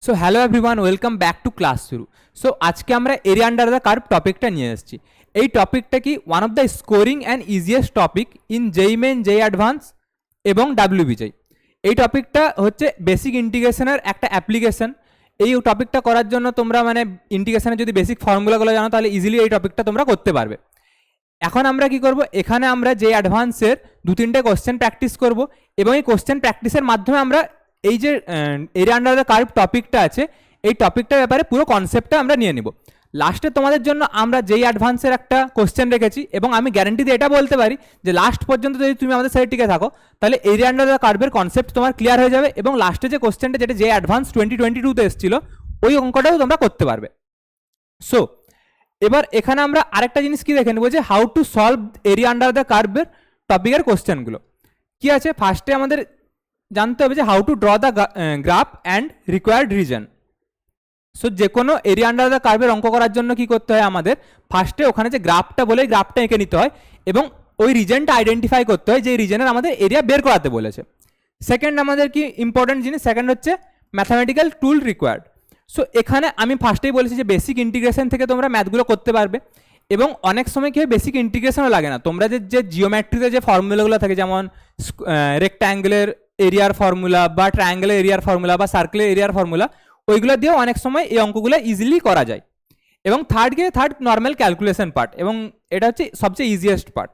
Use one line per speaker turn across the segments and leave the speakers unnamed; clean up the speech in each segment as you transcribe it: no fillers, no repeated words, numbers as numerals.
So hello everyone, welcome back to class শুরু। So আজকে আমরা এরিয়া আন্ডার দ্য কার্ভ টপিকটা নিয়ে এসেছি। এই টপিকটা কি one of the scoring and easiest topic in JEE main, JEE advance এবং ডাব্লিউবিজেই। এই টপিকটা হচ্ছে বেসিক ইন্টিগ্রেশনের একটা অ্যাপ্লিকেশন। এই টপিকটা করার জন্য তোমরা মানে ইন্টিগ্রেশনের যদি বেসিক ফর্মুলাগুলো জানো তাহলে ইজিলি এই টপিকটা তোমরা করতে পারবে। এখন আমরা কি করব, এখানে আমরা যে অ্যাডভান্সের দু তিনটে কোশ্চেন প্র্যাকটিস করব এবং এই কোশ্চেন প্র্যাকটিসের মাধ্যমে আমরা এই যে এরিয়া আন্ডার দ্য কার্ভ টপিকটা আছে এই টপিকটার ব্যাপারে পুরো কনসেপ্টটা আমরা নিয়ে নিব। লাস্টে তোমাদের জন্য আমরা যেই অ্যাডভান্সের একটা কোশ্চেন রেখেছি এবং আমি গ্যারান্টি দিয়ে এটা বলতে পারি যে লাস্ট পর্যন্ত যদি তুমি আমাদের সাইড টিকে থাকো তাহলে এরিয়া আন্ডার দ্য কার্ভের কনসেপ্ট তোমার ক্লিয়ার হয়ে যাবে এবং লাস্টে যে কোশ্চেনটা যেটা যে অ্যাডভান্স 2022-তে এসেছিল ওই অঙ্কটাও তোমরা করতে পারবে। সো এবার এখানে আমরা আরেকটা জিনিস কি দেখে নেবো যে how to solve area under the কার্ভের টপিকের কোশ্চেনগুলো কি আছে। ফার্স্টে আমাদের জানতে হবে যে how to draw the graph and required reason. So যে কোনো এরিয়া আন্ডার দ্য কার্ভের অঙ্ক করার জন্য কি করতে হয়, আমাদের ফার্স্টে ওখানে যে গ্রাফটা বলে গ্রাফটা এঁকে নিতে হয় এবং ওই রিজনটা আইডেন্টিফাই করতে হয় যে রিজনের আমাদের এরিয়া বের করাতে বলেছে। সেকেন্ড আমাদের কি ইম্পর্টেন্ট জিনিস, সেকেন্ড হচ্ছে ম্যাথামেটিক্যাল টুল রিকোয়ার্ড। সো এখানে আমি ফার্স্টেই বলেছি যে বেসিক ইন্টিগ্রেশন থেকে তোমরা ম্যাথগুলো করতে পারবে এবং অনেক সময় কি হয় বেসিক ইন্টিগ্রেশনও লাগে না, তোমরা যে জিওমেট্রিতে যে ফর্মুলাগুলো থাকে যেমন রেক্ট্যাঙ্গেলের এরিয়ার ফর্মুলা বা ট্রায়াঙ্গেলের এরিয়ার ফর্মুলা বা সার্কেলের এরিয়ার ফর্মুলা, ওইগুলো দিয়েও অনেক সময় এই অঙ্কগুলো ইজিলি করা যায়। এবং থার্ড নর্মাল ক্যালকুলেশন পার্ট এবং এটা হচ্ছে সবচেয়ে ইজিয়েস্ট পার্ট।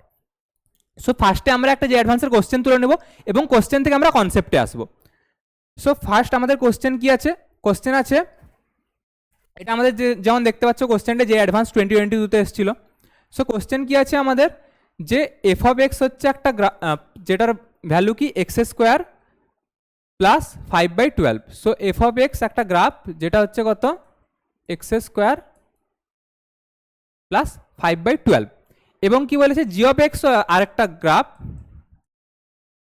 সো ফার্স্টে আমরা একটা যে অ্যাডভান্সের কোশ্চেন তুলে নেব এবং কোশ্চেন থেকে আমরা কনসেপ্টে আসবো। সো ফার্স্ট আমাদের কোশ্চেন কি আছে, কোশ্চেন আছে এটা আমাদের যেমন দেখতে পাচ্ছ কোশ্চেনটা যে অ্যাডভান্স 2022-তে এসেছিল। সো কোশ্চেন কি আছে আমাদের যে এফ অফ এক্স হচ্ছে একটা যেটার ভ্যালু কি x square plus 5/12। So F of x একটা গ্রাফ যেটা হচ্ছে কত এক্স স্কোয়ার প্লাস 5/12 এবং কি বলেছে জি অফ এক্স আরেকটা গ্রাফ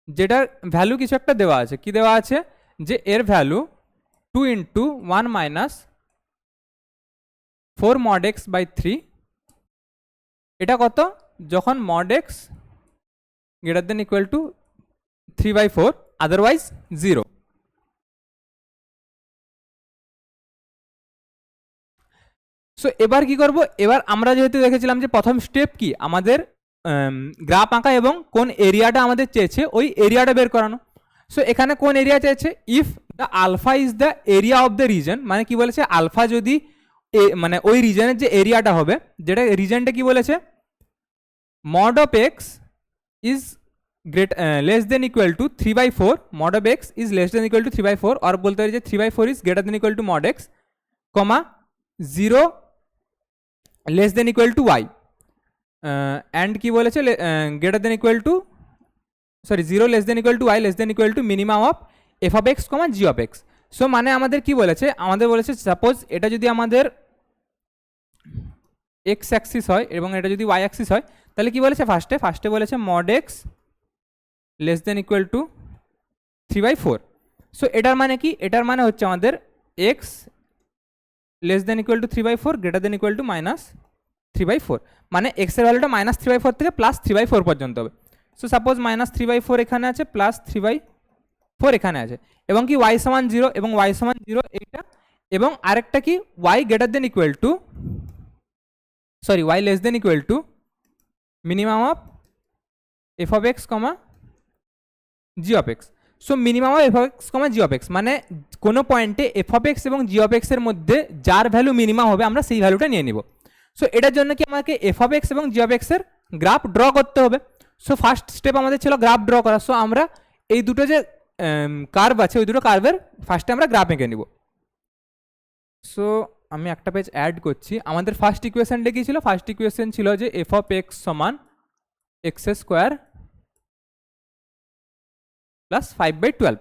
যেটার ভ্যালু কিছু একটা দেওয়া আছে, কি দেওয়া আছে যে এর ভ্যালু 2 × 1 - 4 mod x/3। এটা কত যখন mod x > 3/4 আদারওয়াইজ 0। সো এবার কি করব, এবার আমরা যেহেতু দেখেছিলাম যে প্রথম স্টেপ কি আমাদের গ্রাফ আঁকা এবং কোন এরিয়াটা আমাদের চেয়েছে ওই এরিয়াটা বের করানো। সো এখানে কোন এরিয়া চেয়েছে, if the alpha is the area of the region, মানে কি বলেছে আলফা যদি মানে ওই রিজনের যে এরিয়াটা হবে যেটা রিজনটা কি বলেছে mod of x is less than equal to 3/4, mod of x is less than equal to 3/4 और बोलते हैं 3/4 is greater than equal to mod x, 0 less than equal to y and কি বলেছে greater than equal to 0 less than equal to y less than equal to minimum of f of x, g of x। So মানে আমাদের কি বলেছে, আমাদের বলেছে suppose এটা যদি আমাদের এক্স অ্যাক্সিস হয় এবং এটা যদি ওয়াই অ্যাক্সিস হয় তাহলে কি বলেছে ফার্স্টে বলেছে mod x less than equal to 3/4। So এটার মানে কি, এটার মানে হচ্ছে আমাদের x less than equal to 3/4 greater than equal to -3/4, মানে x এর ভ্যালুটা -3/4 থেকে +3/4 পর্যন্ত হবে। সো সাপোজ -3/4 এখানে আছে প্লাস 3/4 এখানে আছে এবং কি y সমান 0 এবং y সমান 0 এইটা এবং আরেকটা কি y greater than equal two y less than equal to minimum of f of x, g of x। So minimum of f of x, g of x মানে কোনো পয়েন্টে f of x এবং g of x এর মধ্যে যার value minimum হবে আমরা সেই ভ্যালুটা নিয়ে নিব। সো এটার জন্য কি আমাকে f of x এবং g of x এর গ্রাফ ড্র করতে হবে। সো ফার্স্ট স্টেপ আমাদের ছিল গ্রাফ ড্র করা। সো আমরা এই দুটো যে কার্ভ আছে ওই দুটো কার্ভের ফার্স্টে আমরা গ্রাফ এঁকে নিব। সো আমি একটা পেজ অ্যাড করছি। আমাদের ফার্স্ট ইকুয়েশনটা কি ছিল, ফার্স্ট ইকুয়েশন ছিল যে এফ অফ এক্স সমান এক্স স্কোয়ার প্লাস 5/12।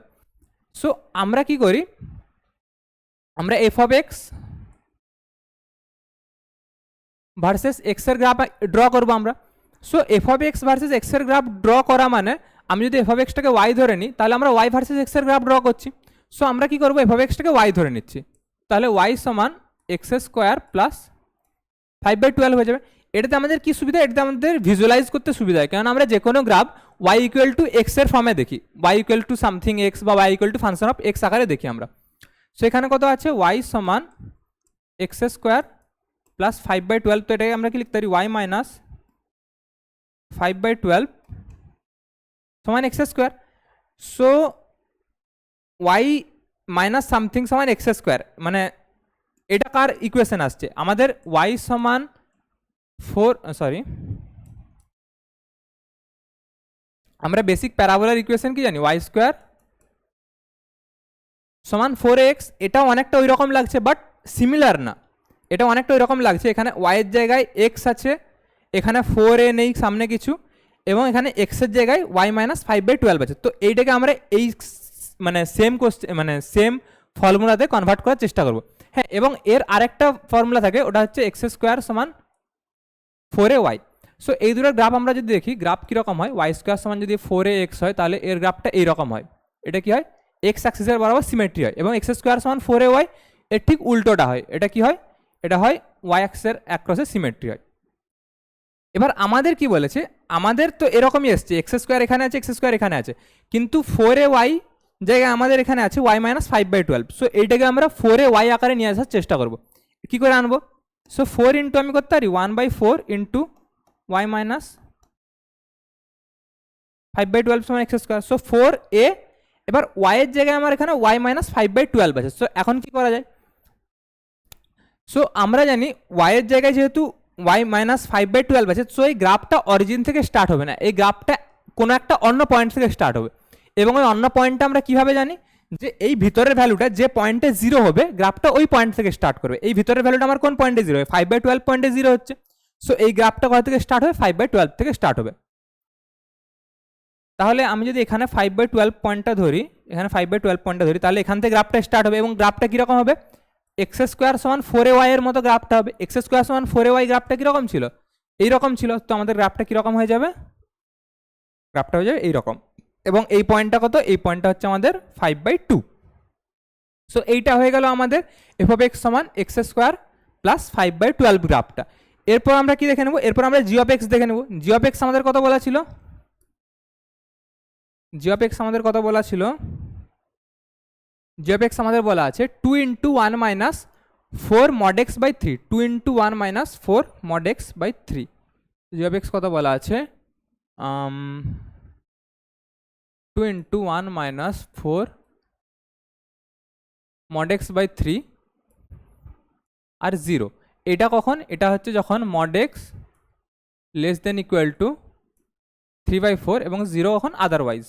সো আমরা কি করি, আমরা F of x versus x এর গ্রাফ ড্র করবো আমরা। So F of x versus x এর গ্রাফ ড্র করা মানে আমি যদি এফ অফ এক্সটাকে ওয়াই ধরে নিই তাহলে আমরা ওয়াই ভার্সেস এক্স এর গ্রাফ ড্র করছি। সো আমরা কি করবো, এফ অফ এক্সটাকে ওয়াই ধরে নিচ্ছি, তাহলে ওয়াই সমান এক্স স্কোয়ার প্লাস 5/12 হয়ে যাবে। এটাতে আমাদের কি সুবিধা, এটাতে আমাদের ভিজুয়ালাইজ করতে সুবিধা হয়, কারণ আমরা যে কোনো graph y equal to x এর ফর্মে দেখি, y equal to something x বা y equal to function of x আকারে দেখি আমরা। সো এখানে কত আছে ওয়াই সমান এক্স স্কোয়ার প্লাস 5/12, তো এটাকে আমরা কি লিখতে পারি ওয়াই মাইনাস 5/12 সমান x square. So y minus something সমান এক্স স্কোয়ার, মানে এটা কার ইকুয়েশন আসছে আমাদের ওয়াই সমান 4, আমরা বেসিক প্যারাবোলার ইকুয়েশন কি জানি ওয়াই স্কোয়ার সমান 4x। এটাও অনেকটা ওই রকম লাগছে বাট সিমিলার না, এটা অনেকটা ওই রকম লাগছে। এখানে ওয়াইয়ের জায়গায় এক্স আছে, এখানে 4a নেই সামনে কিছু, এবং এখানে এক্সের জায়গায় ওয়াই মাইনাস 5/12 আছে। তো এইটাকে আমরা এই মানে সেম কোশ্চেন মানে সেম ফর্মুলাতে কনভার্ট করার চেষ্টা করব। হ্যাঁ, এবং এর আরেকটা ফর্মুলা থাকে, ওটা হচ্ছে এক্স স্কোয়ার সমান 4ay। সো এই দুটোর গ্রাফ আমরা যদি দেখি গ্রাফ কীরকম হয়, ওয়াই স্কোয়ার সমান যদি 4ax হয় তাহলে এর গ্রাফটা এইরকম হয়। এটা কি হয়, এক্স অ্যাক্সিসের বরাবর সিমেট্রি হয়, এবং এক্স স্কোয়ার সমান 4ay এর ঠিক উল্টোটা হয়। এটা কি হয়, এটা হয় ওয়াই অ্যাক্সিসের অ্যাক্রসে সিমেট্রি হয়। এবার আমাদের কি বলেছে, আমাদের তো এরকমই এসছে, এক্স স্কোয়ার এখানে আছে, এক্স স্কোয়ার এখানে আছে, কিন্তু 4ay জায়গায় আমাদের এখানে আছে ওয়াই মাইনাস 5/12। সো এইটাকে আমরা 4ay আকারে নিয়ে আসার চেষ্টা করব। কী করে আনবো, সো 4 ইন্টু আমি করতে পারি 1/4 ইন্টু ওয়াই মাইনাস 5/12 সমান এক্স স্কোয়ার। সো 4a, এবার ওয়াইয়ের জায়গায় আমার এখানে ওয়াই মাইনাস 5/12 আছে। সো এখন কি করা যায়, সো আমরা জানি ওয়াইয়ের জায়গায় যেহেতু ওয়াই মাইনাস 5/12 আছে, সো এই গ্রাফটা অরিজিন থেকে স্টার্ট হবে না, এই গ্রাফটা কোনো একটা অন্য পয়েন্ট থেকে স্টার্ট হবে। এবং ওই অন্য পয়েন্টটা আমরা কীভাবে জানি, যে এই ভিতরের ভ্যালুটা যে পয়েন্টে 0 হবে গ্রাফটা ওই পয়েন্ট থেকে স্টার্ট করবে। এই ভিতরের ভ্যালুটা আমার কোন পয়েন্টে 0 হবে, 5/12 পয়েন্টে 0 হচ্ছে। সো এই গ্রাফটা কোথা থেকে স্টার্ট হবে, 5/12 থেকে স্টার্ট হবে। তাহলে আমি যদি এখানে 5/12 পয়েন্টটা ধরি, এখানে 5/12 পয়েন্টটা ধরি, তাহলে এখান থেকে গ্রাফটা স্টার্ট হবে, এবং গ্রাফটা কীরকম হবে, এক্স স্কোয়ার সমান 4ay এর মতো গ্রাফটা হবে। এক্স স্কোয়ার সমান 4ay গ্রাফটা কীরকম ছিল, এইরকম ছিল। তো আমাদের গ্রাফটা কীরকম হয়ে যাবে, গ্রাফটা হয়ে যাবে এইরকম। এবং এই পয়েন্টটা কত, এই পয়েন্টটা হচ্ছে আমাদের 5/2। সো এইটা হয়ে গেল আমাদের এফ অফ এক্স সমান এক্স স্কোয়ার প্লাস 5/12 গ্রাফটা। এরপর আমরা কি দেখে নেব, এরপর আমরা জি অফ এক্স দেখে নেব। জি অফ এক্স আমাদের কত বলা ছিল, জি অফ এক্স আমাদের কত বলা ছিল, জি অফ এক্স আমাদের বলা আছে 2 into 1 minus 4 mod x by 3, 2 into 1 minus 4 mod x by 3। G of x কত বলা আছে, 2 into 1 minus 4 mod x by 3 আর 0। এটা কখন, এটা হচ্ছে যখন mod x less than equal to 3/4 এবং 0 কখন আদারওয়াইজ,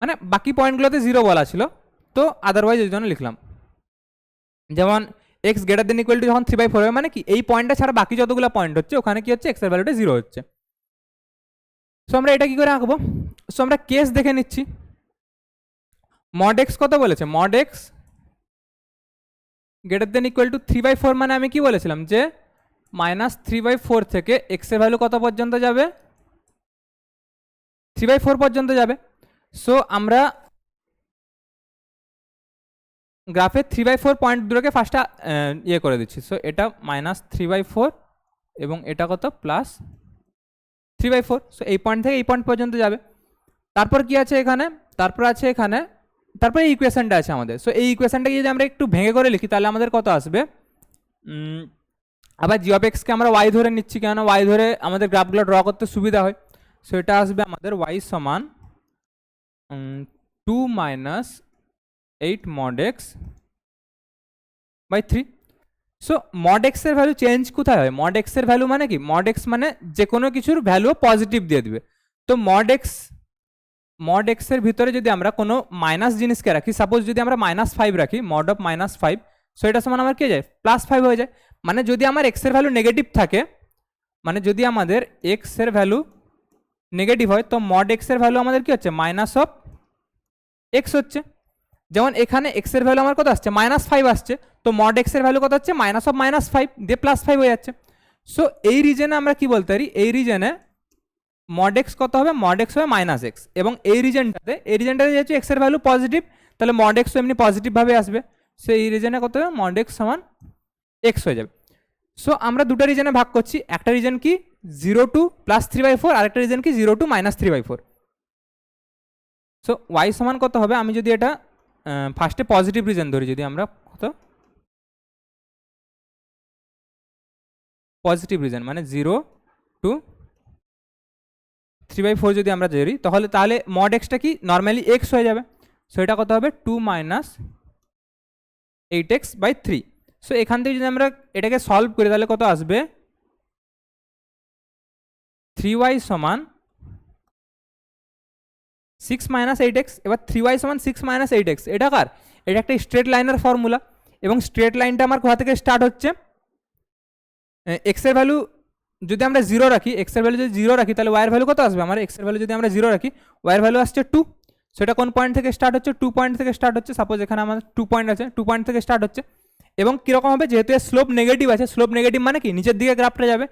মানে বাকি পয়েন্টগুলোতে 0 বলা ছিল, তো আদারওয়াইজ এর জন্য লিখলাম। যেমন x greater than equal two যখন 3/4 হবে, মানে কি এই পয়েন্টটা ছাড়া বাকি যতগুলো পয়েন্ট হচ্ছে ওখানে কি হচ্ছে, এক্সের ভ্যালুটা 0 হচ্ছে। সো আমরা এটা কি করে আঁকবো, সো আমরা কেস দেখে নিচ্ছি। mod x কত বলেছে, mod x greater than equal to 3/4, মানে আমি কি বলেছিলাম যে মাইনাস 3/4 থেকে এক্সের ভ্যালু কত পর্যন্ত যাবে, 3/4 পর্যন্ত যাবে। সো আমরা গ্রাফে 3/4 পয়েন্ট দুটোকে ফার্স্টে ইয়ে করে দিচ্ছি। সো এটা মাইনাস 3/4 এবং এটা কত প্লাস 3/4। সো এই পয়েন্ট থেকে এই পয়েন্ট পর্যন্ত যাবে। তারপর কি আছে এখানে, তারপর আছে এখানে, তারপরে এই ইকুয়েশনটা আছে আমাদের। সো এই ইকুয়েশনটাকে যদি আমরা একটু ভেঙে করে লিখি তাহলে আমাদের কত আসবে, আবার জি অফ এক্সকে আমরা ওয়াই ধরে নিচ্ছি, কেন ওয়াই ধরে আমাদের গ্রাফগুলো ড্র করতে সুবিধা হয়। সো এটা আসবে আমাদের ওয়াই সমান 2 minus 8 mod x by 3। So mod x এর ভ্যালু চেঞ্জ কোথায় হয়, mod x এর ভ্যালু মানে কি, mod x মানে যে কোনো কিছুর ভ্যালু পজিটিভ দিয়ে দিবে। তো mod x এর ভিতরে যদি আমরা কোনো মাইনাস জিনিসকে রাখি, সাপোজ যদি আমরা -5 রাখি, mod of -5, সো এটা সমান আমার কি যায়, +5 হয়ে যায়। মানে যদি আমার x এর ভ্যালু নেগেটিভ থাকে, মানে যদি আমাদের x এর ভ্যালু নেগেটিভ হয়, তো mod x এর ভ্যালু আমাদের কি হচ্ছে, মাইনাস অফ x হচ্ছে। যেমন এখানে x এর ভ্যালু আমার কত আসছে, -5 আসছে, তো mod x এর ভ্যালু কত হচ্ছে, মাইনাস অফ -5 দিয়ে +5 হয়ে যাচ্ছে। সো এই রিজনে আমরা কি বলতে পারি, এই রিজনে mod x কত হবে, mod x হবে -x, এবং এই রিজনটাতে যেহেতু x এর ভ্যালু পজিটিভ, তাহলে mod x এমনি পজিটিভভাবে আসবে। সো এই রিজনে কত হবে, mod x সমান x হয়ে যাবে। সো আমরা দুটো রিজনে ভাগ করছি, একটা রিজন কি 0 টু +3/4, আরেকটা রিজন কি 0 টু -3/4। সো ওয়াই সমান কত হবে, আমি যদি এটা ফার্স্টে পজিটিভ রিজন ধরি, যদি আমরা কত পজিটিভ রিজন মানে 0 টু 3/4 যদি আমরা ধরি, তাহলে মড এক্সটা কি নর্মালি এক্স হয়ে যাবে। সো এটা কত হবে 2 মাইনাস 8x/3। সো এখান থেকে যদি আমরা এটাকে সলভ করি তাহলে কত আসবে, 3y সমান 6 মাইনাস 8x। এবার 3y সমান 6 মাইনাস 8x, এটা কার, এটা একটা স্ট্রেট লাইনের ফর্মুলা, এবং স্ট্রেট লাইনটা আমার কোথা থেকে স্টার্ট হচ্ছে, এক্সের ভ্যালু যদি আমরা 0 রাখি, এক্সের ভ্যালু যদি 0 রাখি তাহলে ওয়াইয়ের ভ্যালু কত আসবে, আমার এক্সের ভ্যালু যদি আমরা 0 রাখি ওয়াইয়ের ভ্যালু আসছে 2। সেটা কোন পয়েন্ট থেকে স্টার্ট হচ্ছে, 2 পয়েন্ট থেকে স্টার্ট হচ্ছে। সাপোজ এখানে আমাদের 2 পয়েন্ট আছে, 2 পয়েন্ট থেকে স্টার্ট হচ্ছে। এবং কীরকম হবে, যেহেতু এর স্লোপ নেগেটিভ আছে, স্লোপ নেগেটিভ মানে কি নিচের দিকে গ্রাফটা যাবে,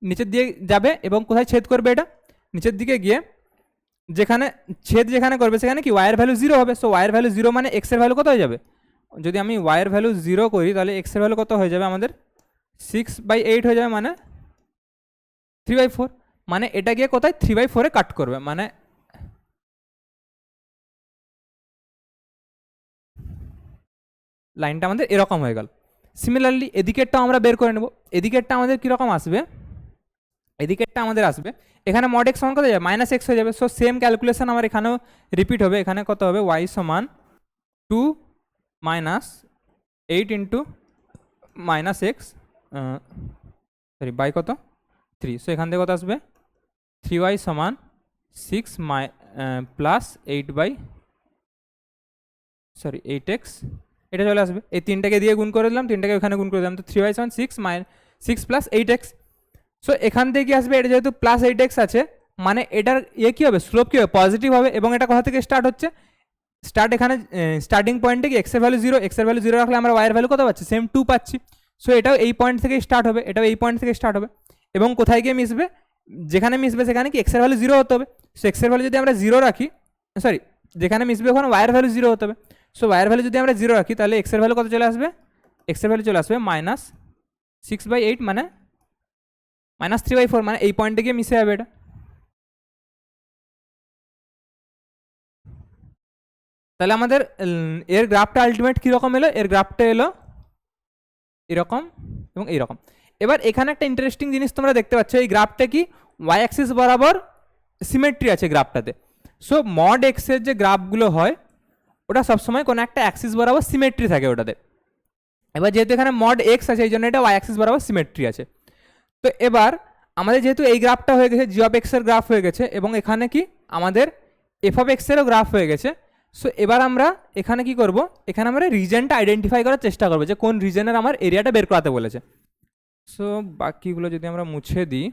নিচের দিকে যাবে এবং কোথায় ছেদ করবে, এটা নিচের দিকে গিয়ে যেখানে যেখানে করবে সেখানে কি ওয়াইয়ের ভ্যালু 0 হবে। সো ওয়াইয়ের ভ্যালু 0 মানে এক্সের ভ্যালু কত হয়ে যাবে, যদি আমি ওয়াইয়ের ভ্যালু 0 করি তাহলে এক্সের ভ্যালু কত হয়ে যাবে আমাদের 6/8 হয়ে যাবে, মানে 3/4। মানে এটা গিয়ে কোথায় 3/4 কাট করবে, মানে লাইনটা আমাদের এরকম হয়ে গেল। সিমিলারলি এদিকেরটাও আমরা বের করে নেব। এদিকেরটা আমাদের কীরকম আসবে, এদিকেরটা আমাদের আসবে এখানে মড এক্স সমান কত যাবে, -x হয়ে যাবে। সো সেম ক্যালকুলেশন আমার এখানেও রিপিট হবে। এখানে কত হবে, y সমান 2 minus 8 into -x, sorry by কত 3। সো এখান থেকে কত আসবে, 3y সমান 6 প্লাস 8x, এটা চলে আসবে। এই তিনটাকে দিয়ে গুণ করে দিলাম, তিনটাকে ওখানে গুণ করে দিলাম, তো 3y সমান 6 প্লাস 8x। সো এখান থেকে কি আসবে, এটা যেহেতু প্লাস 8x আছে মানে এটার কী হবে, স্লোপ কী হবে, পজিটিভ হবে। এবং এটা কোথা থেকে স্টার্ট হচ্ছে, এখানে স্টার্টিং পয়েন্টে কি এক্সের ভ্যালু 0, এক্সের ভ্যালু 0 রাখলে আমরা ওয়াইয়ের ভ্যালু কত পাচ্ছি, সেম 2 পাচ্ছি। সো এটাও এই পয়েন্ট থেকে স্টার্ট হবে, এটাও এই পয়েন্ট থেকে স্টার্ট হবে। এবং কোথায় গিয়ে মিশবে, যেখানে মিশবে সেখানে কি এক্সের ভ্যালু 0 হতে হবে। সো এক্সের ভ্যালু যদি আমরা 0 রাখি, সরি যেখানে মিশবে ওখানে ওয়াইয়ের ভ্যালু 0 হতে হবে। সো ওয়াইয়ের ভ্যালু যদি আমরা 0 রাখি তাহলে এক্সের ভ্যালু কত চলে আসবে, এক্সের ভ্যালু চলে আসবে -6/8 মানে -3/4, মানে এই পয়েন্টে গিয়ে মিশে যাবে এটা। তাহলে আমাদের এর গ্রাফটা আলটিমেট কীরকম এলো, এর গ্রাফটা এলো এরকম এবং এইরকম। এবার এখানে একটা ইন্টারেস্টিং জিনিস তোমরা দেখতে পাচ্ছ, এই গ্রাফটা কি ওয়াই অ্যাক্সিস বরাবর সিমেট্রি আছে গ্রাফটাতে। সো মড এক্সের যে গ্রাফগুলো হয় ওটা সবসময় কোনো একটা অ্যাক্সিস বরাবর সিমেট্রি থাকে ওটাতে। এবার যেহেতু এখানে মড এক্স আছে এই জন্য এটা ওয়াই অ্যাক্সিস বরাবর সিমেট্রি আছে। তো এবার আমাদের যেহেতু এই গ্রাফটা হয়ে গেছে, জি অফ এক্সের গ্রাফ হয়ে গেছে, এবং এখানে কি আমাদের এফ অফ এক্সেরও গ্রাফ হয়ে গেছে। সো এবার আমরা এখানে কি করব, এখানে আমরা রিজনটা আইডেন্টিফাই করার চেষ্টা করবো যে কোন রিজনের আমার এরিয়াটা বের করাতে বলেছে। সো বাকিগুলো যদি আমরা মুছে দিই,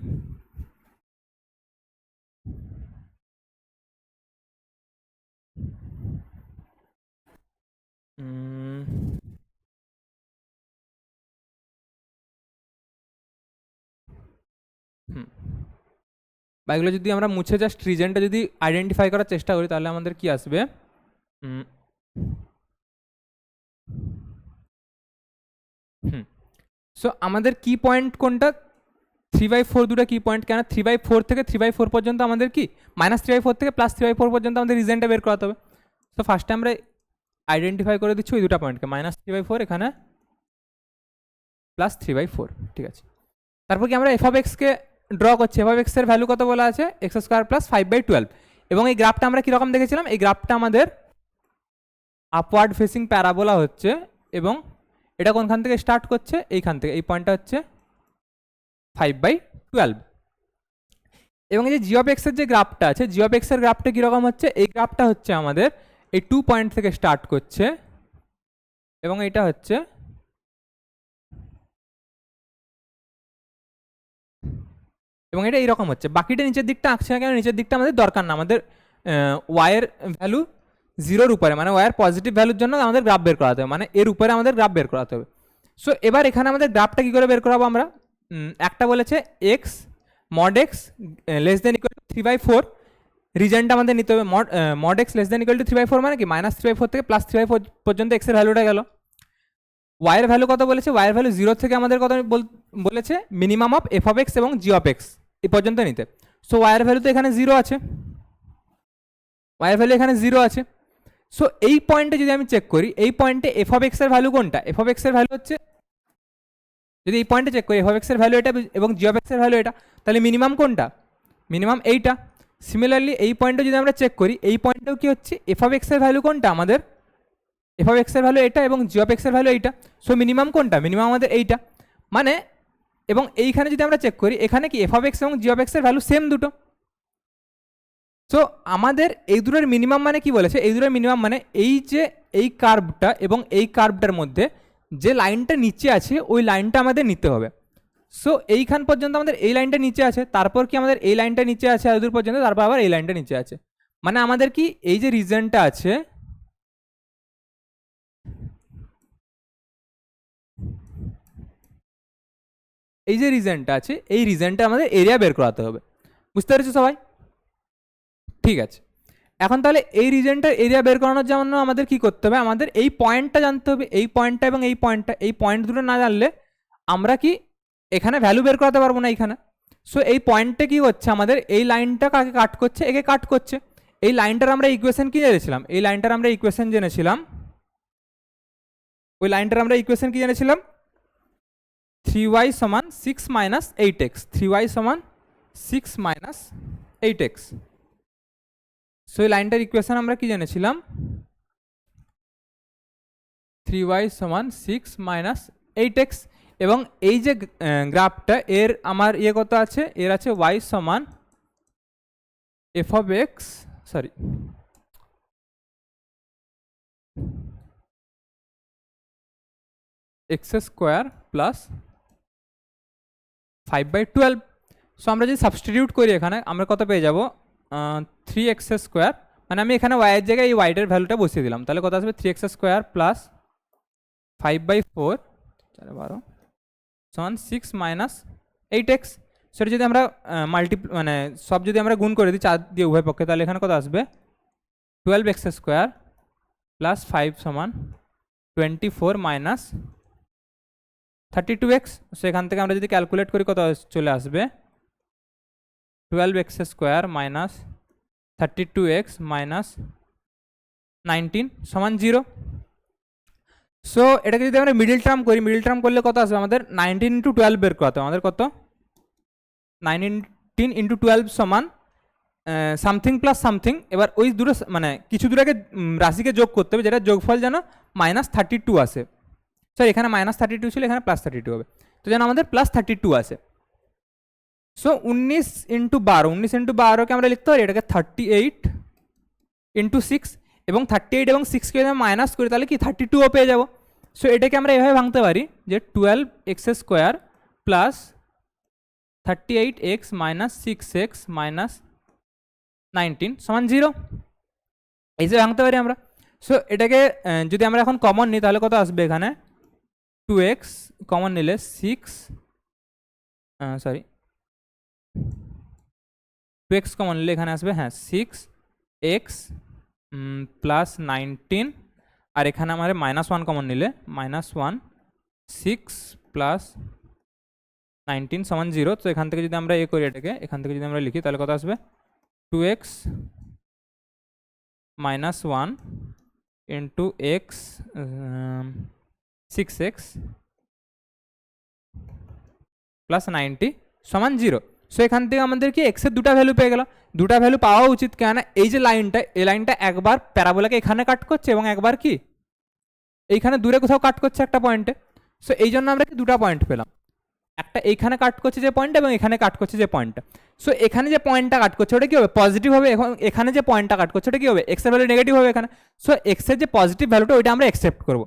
বা এগুলো যদি আমরা মুছে জাস্ট রিজনটা যদি আইডেন্টিফাই করার চেষ্টা করি তাহলে আমাদের কি আসবে, সো আমাদের কি পয়েন্ট কোনটা, 3/4 দুটো কি পয়েন্ট, কেন 3/4 থেকে 3/4 পর্যন্ত আমাদের কি -3/4 থেকে +3/4 পর্যন্ত আমাদের রিজনটা বের করাতে হবে। তো ফার্স্টে আমরা আইডেন্টিফাই করে দিচ্ছি ওই দুটো পয়েন্টকে, -3/4 এখানে +3/4, ঠিক আছে। তারপর কি আমরা এফ অফ এক্সকে ড্র করছি, এফ অফ এক্সের ভ্যালু কত বলা আছে, x² + 5/12। এবং এই গ্রাফটা আমরা কীরকম দেখেছিলাম, এই গ্রাফটা আমাদের আপওয়ার্ড ফেসিং প্যারাবোলা হচ্ছে, এবং এটা কোনখান থেকে স্টার্ট করছে, এইখান থেকে, এই পয়েন্টটা হচ্ছে 5/12। এবং এই যে জি অফ এক্সের যে গ্রাফটা আছে, জি অফ এক্সের গ্রাফটা কীরকম হচ্ছে, এই গ্রাফটা হচ্ছে আমাদের এই 2 পয়েন্ট থেকে স্টার্ট করছে, এবং এটা হচ্ছে এবং এটা এইরকম হচ্ছে। বাকিটা নিচের দিকটা আঁকছে না কেন, নিচের দিকটা আমাদের দরকার না, আমাদের ওয়াইয়ের ভ্যালু 0-র উপরে, মানে ওয়াইয়ের পজিটিভ ভ্যালুর জন্য আমাদের গ্রাফ বের করাতে হবে, মানে এর উপরে আমাদের গ্রাফ বের করাতে হবে। সো এবার এখানে আমাদের গ্রাফটা কী করে বের করাবো আমরা, একটা বলেছে x mod x less than equal to 3/4, রিজনটা আমাদের নিতে হবে mod x less than equal to 3/4, মানে কি -3/4 থেকে +3/4 পর্যন্ত এক্সের ভ্যালুটা গেল। ওয়াইয়ের ভ্যালু কত বলেছে, ওয়াইয়ের ভ্যালু 0 থেকে আমাদের কত বলেছে, minimum of F of x এবং জি অফ এক্স এই পর্যন্ত নিতে। সো ওয়াইয়ের ভ্যালু তো এখানে 0 আছে, ওয়াইয়ের ভ্যালু এখানে 0 আছে। সো এই পয়েন্টে যদি আমি চেক করি, এই পয়েন্টে এফ অফ এক্স এর ভ্যালু কোনটা? এফ অফ এক্স এর ভ্যালু হচ্ছে, যদি এই পয়েন্টে চেক করি এফ অফ এক্স এর ভ্যালু এটা এবং জি অফ এক্স এর ভ্যালু এটা, তাহলে মিনিমাম কোনটা? মিনিমাম এইটা। সিমিলারলি এই পয়েন্টে যদি আমরা চেক করি, এই পয়েন্টেও কি হচ্ছে, এফ অফ এক্স এর ভ্যালু কোনটা আমাদের? এফ অফ এক্স এর ভ্যালু এটা এবং জি অফ এক্স এর ভ্যালু এইটা। সো মিনিমাম কোনটা? মিনিমাম আমাদের এইটা। মানে এবং এইখানে যদি আমরা চেক করি, এখানে কি এফ অফ এক্স এবং জি অফ এক্স এর ভ্যালু সেম দুটো। সো আমাদের এই দুটোর মিনিমাম মানে কি বলেছে? এই দুটোর মিনিমাম মানে এই যে এই কার্ভটা এবং এই কার্ভটার মধ্যে যে লাইনটা নিচে আছে ওই লাইনটা আমাদের নিতে হবে। সো এইখান পর্যন্ত আমাদের এই লাইনটা নিচে আছে, তারপর কি আমাদের এই লাইনটা নিচে আছে এতদূর পর্যন্ত, তারপর আবার এই লাইনটা নিচে আছে। মানে আমাদের কি এই যে রিজনটা আছে, এই যে রিজনটা আছে, এই রিজনটা আমাদের এরিয়া বের করাতে হবে। বুঝতে পেরেছো সবাই? ঠিক আছে। এখন তাহলে এই রিজনটার এরিয়া বের করানোর জন্য আমাদের কি করতে হবে? আমাদের এই পয়েন্টটা জানতে হবে, এই পয়েন্টটা এবং এই পয়েন্টটা, এই পয়েন্ট দুটো না জানলে আমরা কি এখানে ভ্যালু বের করাতে পারবো না এইখানে। সো এই পয়েন্টে কি হচ্ছে, আমাদের এই লাইনটা কাকে কাট করছে? একে কাট করছে। এই লাইনটার আমরা ইকুয়েশন কি জেনেছিলাম? এই লাইনটার আমরা ইকুয়েশন জেনেছিলাম, ওই লাইনটার আমরা ইকুয়েশন কি জেনেছিলাম? 3y সমান 6 মাইনাস 8x, 3y সমান 6 মাইনাস 8x। সো এই লাইনটার ইকুয়েশন আমরা কি জেনেছিলাম? 3y সমান 6 মাইনাস 8x। এবং এই যে গ্রাফটা, এর আমার ইয়ে কত আছে? এর আছে y সমান F of x, sorry x square plus 5/12। So আমরা যদি সাবস্টিটিউট করি এখানে আমরা কত পেয়ে যাব? 3x স্কোয়ার, মানে আমি এখানে ওয়াইয়ের জায়গায় এই ওয়াইটার ভ্যালুটা বসিয়ে দিলাম, তাহলে কত আসবে? 3x স্কোয়ার প্লাস 5/4 12 সমান 6 মাইনাস 8x। সেটা যদি আমরা মানে সব যদি আমরা গুণ করে দিই 4 দিয়ে উভয় পক্ষে, তাহলে এখানে কত আসবে? 12x স্কোয়ার প্লাস 5 সমান 24 মাইনাস 32x। সেখান থেকে আমরা যদি ক্যালকুলেট করি কত চলে আসবে? 12x square minus 32x minus 19 সমান 0। সো এটাকে যদি আমরা মিডিল টার্ম করি, মিডিল টার্ম করলে কত আসবে আমাদের? 19 ইন্টু 12 বের করাতে হবে আমাদের। কত? 19 ইন্টু 12 সমান সামথিং প্লাস সামথিং। এবার ওই দুটো মানে কিছু দূরাকে রাশিকে যোগ করতে হবে, যেটা যোগফল যেন -32 আসে। সো এখানে -32 ছিল, এখানে +32 হবে, তো যেন আমাদের +32 আসে। সো 19 ইন্টু 12, 19 ইন্টু 12কে আমরা লিখতে পারি এটাকে 38 ইন্টু 6, এবং 38 এবং 6কে যদি আমরা মাইনাস করি তাহলে কি 32ও পেয়ে যাবো। সো এটাকে আমরা এভাবে ভাঙতে পারি যে 12x square plus 38x minus 6x minus 19 সমান 0, এই যে ভাঙতে পারি আমরা। সো এটাকে যদি আমরা এখন কমন নিই তাহলে কত আসবে? এখানে 2x কমন নিলে 2x কমন নিলে এখানে আসবে, হ্যাঁ 6x প্লাস 19, আর এখানে আমার -1 কমন নিলে -1 6 প্লাস 19 সমান 0। তো এখান থেকে যদি আমরা করি এটাকে, এখান থেকে যদি আমরা লিখি তাহলে কত আসবে? 2x -1 into x 6x plus 90 সমান 0। সো এখান থেকে আমাদের কি এক্সের দুটা ভ্যালু পেয়ে গেল। দুটা ভ্যালু পাওয়া উচিত, কেন? এই যে লাইনটা, এই লাইনটা একবার প্যারাবোলাকে এখানে কাট করছে এবং একবার কি এইখানে দূরে কোথাও কাট করছে একটা পয়েন্টে। সো এই জন্য আমরা কি দুটা পয়েন্ট পেলাম, একটা এইখানে কাট করছে যে পয়েন্ট এবং এখানে কাট করছে যে পয়েন্টটা। সো এখানে যে পয়েন্টটা কাট করছে ওটা কি হবে? পজিটিভ হবে। এখন এখানে যে পয়েন্টটা কাট করছে ওটা কি হবে? এক্সের ভ্যালু নেগেটিভ হবে এখানে। সো এক্সের যে পজিটিভ ভ্যালুটা ওইটা আমরা অ্যাকসেপ্ট করবো।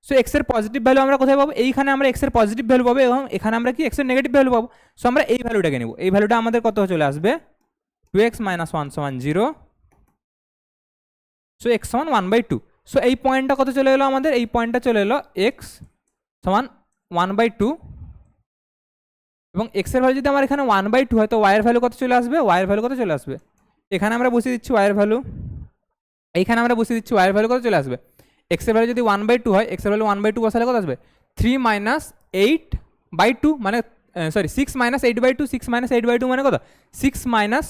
সো এক্সের পজিটিভ ভ্যালু আমরা কোথায় পাবো? এইখানে আমরা এক্সের পজিটিভ ভ্যালু পাবো এবং এখানে আমরা কি এক্সের নেগেটিভ ভ্যালু পাবো। সো আমরা এই ভ্যালুটাকে নেব। এই ভ্যালুটা আমাদের কত চলে আসবে? 2x - 1 সমান 0। সো x সমান 1/2। সো এই পয়েন্টটা কত চলে এলো আমাদের? এই পয়েন্টটা চলে এলো x সমান 1/2, এবং x এর ভ্যালু যদি আমার এখানে 1/2 হয় তো y এর ভ্যালু কত চলে আসবে? y এর ভ্যালু কত চলে আসবে? এখানে আমরা বসিয়ে দিচ্ছি y এর ভ্যালু, এইখানে আমরা বসিয়ে দিচ্ছি y এর ভ্যালু কত চলে আসবে? x এর ভ্যালু যদি 1/2 হয়, x এর ভ্যালু 1/2 বসালে কত আসবে? 3 - 8/2 মানে 6 - 8/2, 6 - 8/2 মানে কত? 6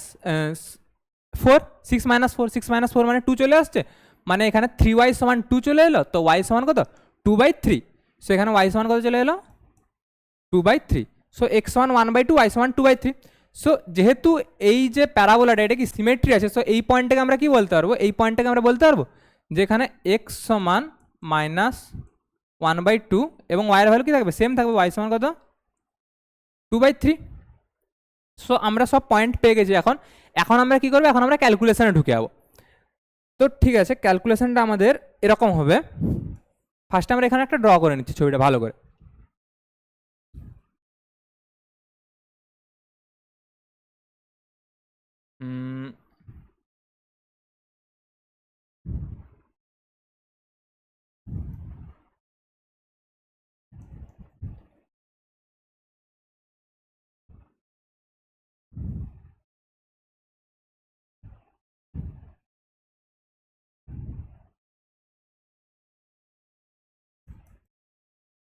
- 4, 6 মাইনাস 4, 6 মাইনাস 4 মানে 2 চলে আসছে, মানে এখানে 3y সমান 2 চলে এলো, তো y সমান কত 2/3। সো এখানে y সমান কত চলে এলো 2/3। সো এক্স সমান 1/2, y সমান 2/3। সো যেহেতু এই যে প্যারাবোলাটা এটা কি সিমেট্রি আছে, সো এই পয়েন্টটাকে আমরা কি বলতে পারবো, এই পয়েন্টটাকে আমরা বলতে পারবো যে এখানে এক্স সমান -1/2 এবং y এর ভ্যালু কি থাকবে সেম থাকবে, y সমান কত 2/3। সো আমরা সব পয়েন্ট পেয়ে গেছি। এখন আমরা কি করবো, এখন আমরা ক্যালকুলেশনে ঢুকে যাবো। তো ঠিক আছে, ক্যালকুলেশনটা আমাদের এরকম হবে। ফার্স্টে আমরা এখানে একটা ড্র করে নিচ্ছি ছবিটা ভালো করে।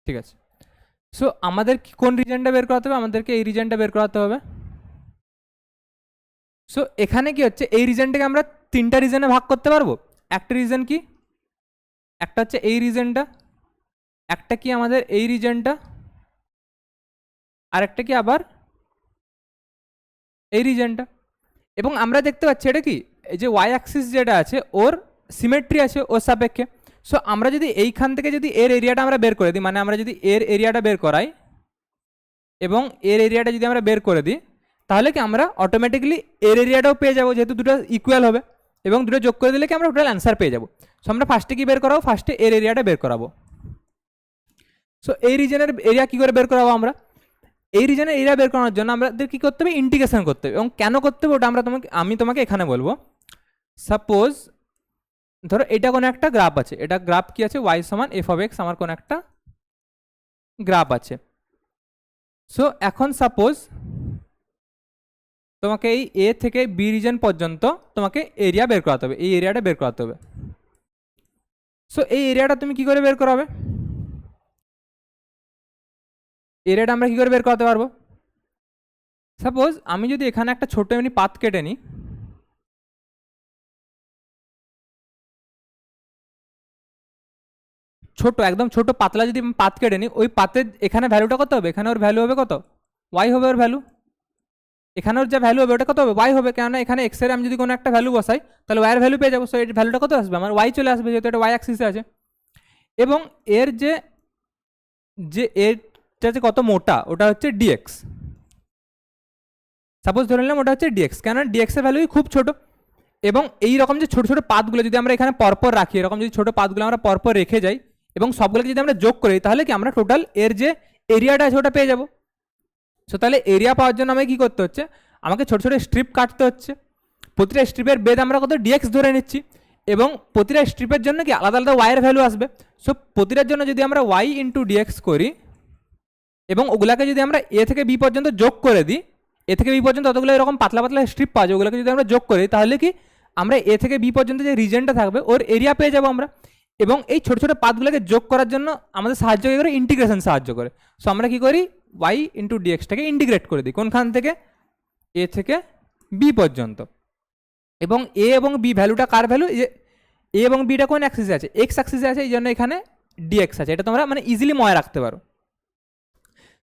ঠিক আছে, সো আমাদের কোন রিজনটা বের করাতে হবে, আমাদেরকে এই রিজনটা বের করাতে হবে। সো এখানে কি হচ্ছে, এই রিজনটাকে আমরা তিনটা রিজনে ভাগ করতে পারবো। একটা রিজন কি, একটা হচ্ছে এই রিজনটা, একটা কি আমাদের এই রিজনটা, আর একটা কি আবার এই রিজনটা। এবং আমরা দেখতে পাচ্ছি এটা কি, এই যে ওয়াই অ্যাক্সিস যেটা আছে ওর সিমেট্রি আছে ওর সাপেক্ষে। সো আমরা যদি এইখান থেকে যদি এর এরিয়াটা আমরা বের করে দিই, মানে আমরা যদি এর এরিয়াটা বের করাই এবং এর এরিয়াটা যদি আমরা বের করে দিই, তাহলে কি আমরা অটোমেটিকলি এর এরিয়াটাও পেয়ে যাবো, যেহেতু দুটো ইকুয়াল হবে, এবং দুটো যোগ করে দিলে কি আমরা টোটাল অ্যান্সার পেয়ে যাবো। সো আমরা ফার্স্টে কি বের করাবো, ফার্স্টে এর এরিয়াটা বের করাবো। সো এই রিজনের এরিয়া কি করে বের করাবো, আমরা এই রিজনের এরিয়া বের করানোর জন্য আমাদের কি করতে হবে, ইন্টিগ্রেশন করতে হবে। এবং কেন করতে হবে ওটা আমি তোমাকে এখানে বলবো। সাপোজ ধরো এটা কোনো একটা গ্রাফ আছে, এটা গ্রাফ কি আছে y সমান f(x), আমার কোনো একটা গ্রাফ আছে। সো এখন সাপোজ তোমাকে এই এ থেকে বি রিজন পর্যন্ত তোমাকে এরিয়া বের করাতে হবে, এই এরিয়াটা বের করাতে হবে। সো এই এরিয়াটা তুমি কি করে বের করাবে, এরিয়াটা আমরা কি করে বের করাতে পারবো। সাপোজ আমি যদি এখানে একটা ছোট এমনি পাত কেটে নিই, ছোট একদম ছোট পাতলা যদি পাত কেটে নিই, ওই পাতের এখানে ভ্যালুটা কত হবে, এখানে ওর ভ্যালু হবে কত y হবে, ওর ভ্যালু এখানে ওর যা ভ্যালু হবে ওটা কত হবে y হবে, কেননা এখানে x এর আমি যদি কোনো একটা ভ্যালু বসাই তাহলে y এর ভ্যালু পেয়ে যাবো। সো এর ভ্যালুটা কত আসবে, আমার y চলে আসবে, যেহেতু এটা y অ্যাক্সিসে আছে। এবং এর যে এরটা যে কত মোটা ওটা হচ্ছে dx, সাপোজ ধরে নিলাম ওটা হচ্ছে dx, কেননা dx এর ভ্যালু খুব ছোট। এবং এই রকম যে ছোট ছোট পাতগুলো যদি আমরা এখানে পরপর রাখি, এরকম যদি ছোট পাতগুলো আমরা পরপর রেখে যাই এবং সবগুলোকে যদি আমরা যোগ করি, তাহলে কি আমরা টোটাল এর যে এরিয়াটা আছে ওটা পেয়ে যাবো। সো তাহলে এরিয়া পাওয়ার জন্য আমাকে কী করতে হচ্ছে, আমাকে ছোটো ছোটো স্ট্রিপ কাটতে হচ্ছে। প্রতিটা স্ট্রিপের বেদ আমরা কত dx ধরে নিচ্ছি, এবং প্রতিটা স্ট্রিপের জন্য কি আলাদা আলাদা y এর ভ্যালু আসবে। সো প্রতিটার জন্য যদি আমরা y ইন্টু dx করি এবং ওগুলাকে যদি আমরা এ থেকে বি পর্যন্ত যোগ করে দিই, এ থেকে বি পর্যন্ত অতগুলো এরকম পাতলা পাতলা স্ট্রিপ পাওয়া যায়, ওগুলোকে যদি আমরা যোগ করি তাহলে কি আমরা এ থেকে বি পর্যন্ত যে রিজনটা থাকবে ওর এরিয়া পেয়ে যাবো আমরা। এবং এই ছোটো ছোটো পাতগুলোকে যোগ করার জন্য আমাদের সাহায্য করে ইন্টিগ্রেশন সাহায্য করে। সো আমরা কি করি, y ইন্টু ডিএক্সটাকে ইন্টিগ্রেট করে দিই কোনখান থেকে, এ থেকে বি পর্যন্ত। এবং এ এবং বি ভ্যালুটা কার ভ্যালু, এ এবং বিটা কোন অ্যাক্সিসে আছে, এক্স অ্যাক্সিসে আছে, এই জন্য এখানে ডিএক্স আছে। এটা তোমরা মানে ইজিলি মনে রাখতে পারো।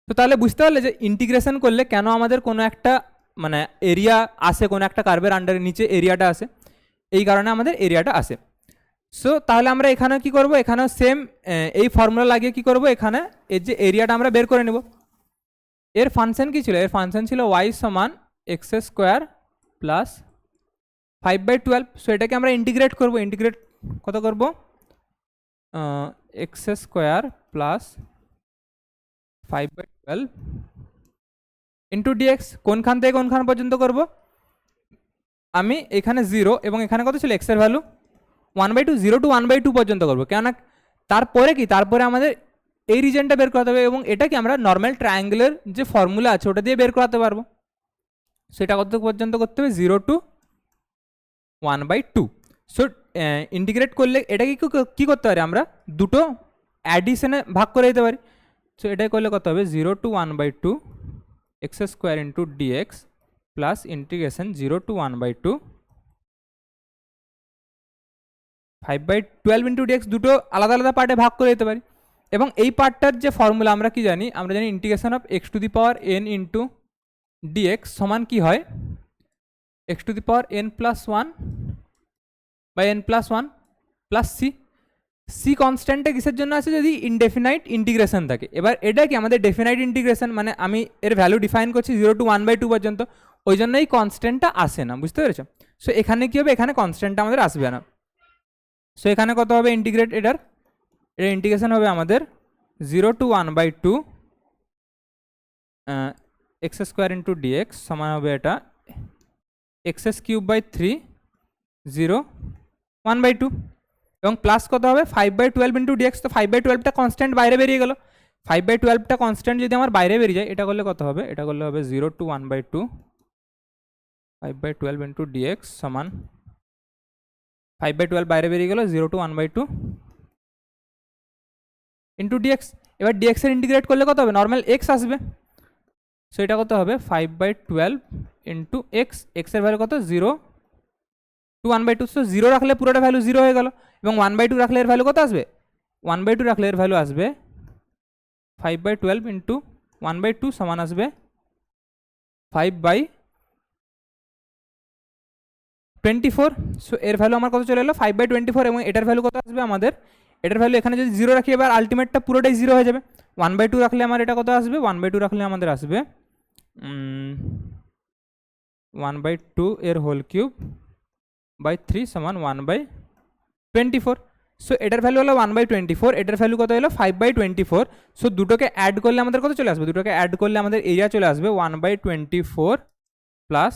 তো তাহলে বুঝতে পারলে যে ইন্টিগ্রেশন করলে কেন আমাদের কোনো একটা মানে এরিয়া আসে, কোনো একটা কার্ভের আন্ডারের নিচে এরিয়াটা আসে, এই কারণে আমাদের এরিয়াটা আসে। সো তাহলে আমরা এখানেও কী করবো, এখানেও সেম এই ফর্মুলা লাগিয়ে কী করবো, এখানে এর যে এরিয়াটা আমরা বের করে নেব। এর ফাংশন কী ছিল, এর ফাংশন ছিল y সমান x² প্লাস 5/12। সো এটাকে আমরা ইন্টিগ্রেট করবো, ইন্টিগ্রেট কত করবো, x² প্লাস 5/12 ইন্টু ডিএক্স। কোনখান থেকে কোনখান পর্যন্ত করব, আমি এখানে 0 এবং এখানে কত ছিল x এর ভ্যালু 1/2, 0 to 1/2 পর্যন্ত করবো, কেননা তারপরে কি, তারপরে আমাদের এই রিজনটা বের করাতে হবে। এবং এটা কি আমরা নর্মাল ট্রায়াঙ্গেলের যে ফর্মুলা আছে ওটা দিয়ে বের করাতে পারবো। সেটা কত পর্যন্ত করতে হবে, 0 to 1/2। সো ইন্টিগ্রেট করলে এটাকে কী করতে পারি, আমরা দুটো অ্যাডিশনে ভাগ করে দিতে পারি। সো এটাই করলে কত হবে, 0 to 1/2 x² into dx plus integration 0 to 1/2 5/12 into dx দুটো আলাদা আলাদা পার্টে ভাগ করে দিতে পারি। এবং এই পার্টটার যে ফর্মুলা আমরা কি জানি, আমরা জানি integration of x to the power n into dx সমান কি হয়, x to the power n plus one by n plus one plus c. C কনস্ট্যান্টটা কিসের জন্য আছে, যদি ইনডেফিনাইট ইন্টিগ্রেশন থাকে। এবার এটা কি আমাদের ডেফিনাইট ইন্টিগ্রেশন, মানে আমি এর ভ্যালু ডিফাইন করছি 0 to 1/2 পর্যন্ত, ওই জন্য এই কনস্ট্যান্টটা আসে না, বুঝতে পেরেছো? সো এখানে কি হবে, এখানে কনস্ট্যান্টটা আমাদের আসবে না। সো এখানে কত হবে ইন্টিগ্রেট, এটার ইন্টিগ্রেশন হবে আমাদের 0 to 1/2 x square into dx সমান হবে এটা এক্স কিউব বাই 3 0 1/2 এবং প্লাস কত হবে 5/12 ইন্টু ডিএক্স। তো 5/12টা কনস্ট্যান্ট বাইরে বেরিয়ে গেল, 5/12টা কনস্ট্যান্ট যদি আমার বাইরে বেরিয়ে যায়, এটা করলে কত হবে, এটা করলে হবে 0 to 1/2 5/12 ইন্টু ডিএক্স সমান 5/12 বাইরে বেরিয়ে গেল 0 to 1/2 ইন্টু ডিএক্স। এবার ডিএক্স এর ইন্টিগ্রেট করলে কত হবে, নর্মাল এক্স আসবে। সো এটা কত হবে 5/12 ইন্টু এক্স, এক্সের ভ্যালু কত 0 to 1/2। সো 0 রাখলে পুরোটা ভ্যালু 0 হয়ে গেল, এবং 1/2 রাখলে এর ভ্যালু কত আসবে, 1/2 রাখলে এর ভ্যালু আসবে 5/12 ইন্টু 1/2 সমান আসবে 5/24। সো এর ভ্যালু আমার কত চলে এলো 5/24, এবং এটার ভ্যালু কত আসবে আমাদের, এটার ভ্যালু এখানে যদি 0 রাখি এবার আলটিমেটটা পুরোটাই 0 হয়ে যাবে। 1/2 রাখলে আমার এটা কত আসবে, 1/2 রাখলে আমাদের আসবে 1/2 এর হোল কিউব বাই 3 সমান 1/24। সো এটার ভ্যালু হলো 1/24, এটার ভ্যালু কত হলো 5/24। সো দুটোকে অ্যাড করলে আমাদের কত চলে আসবে, দুটোকে অ্যাড করলে আমাদের এরিয়া চলে আসবে 1/24 প্লাস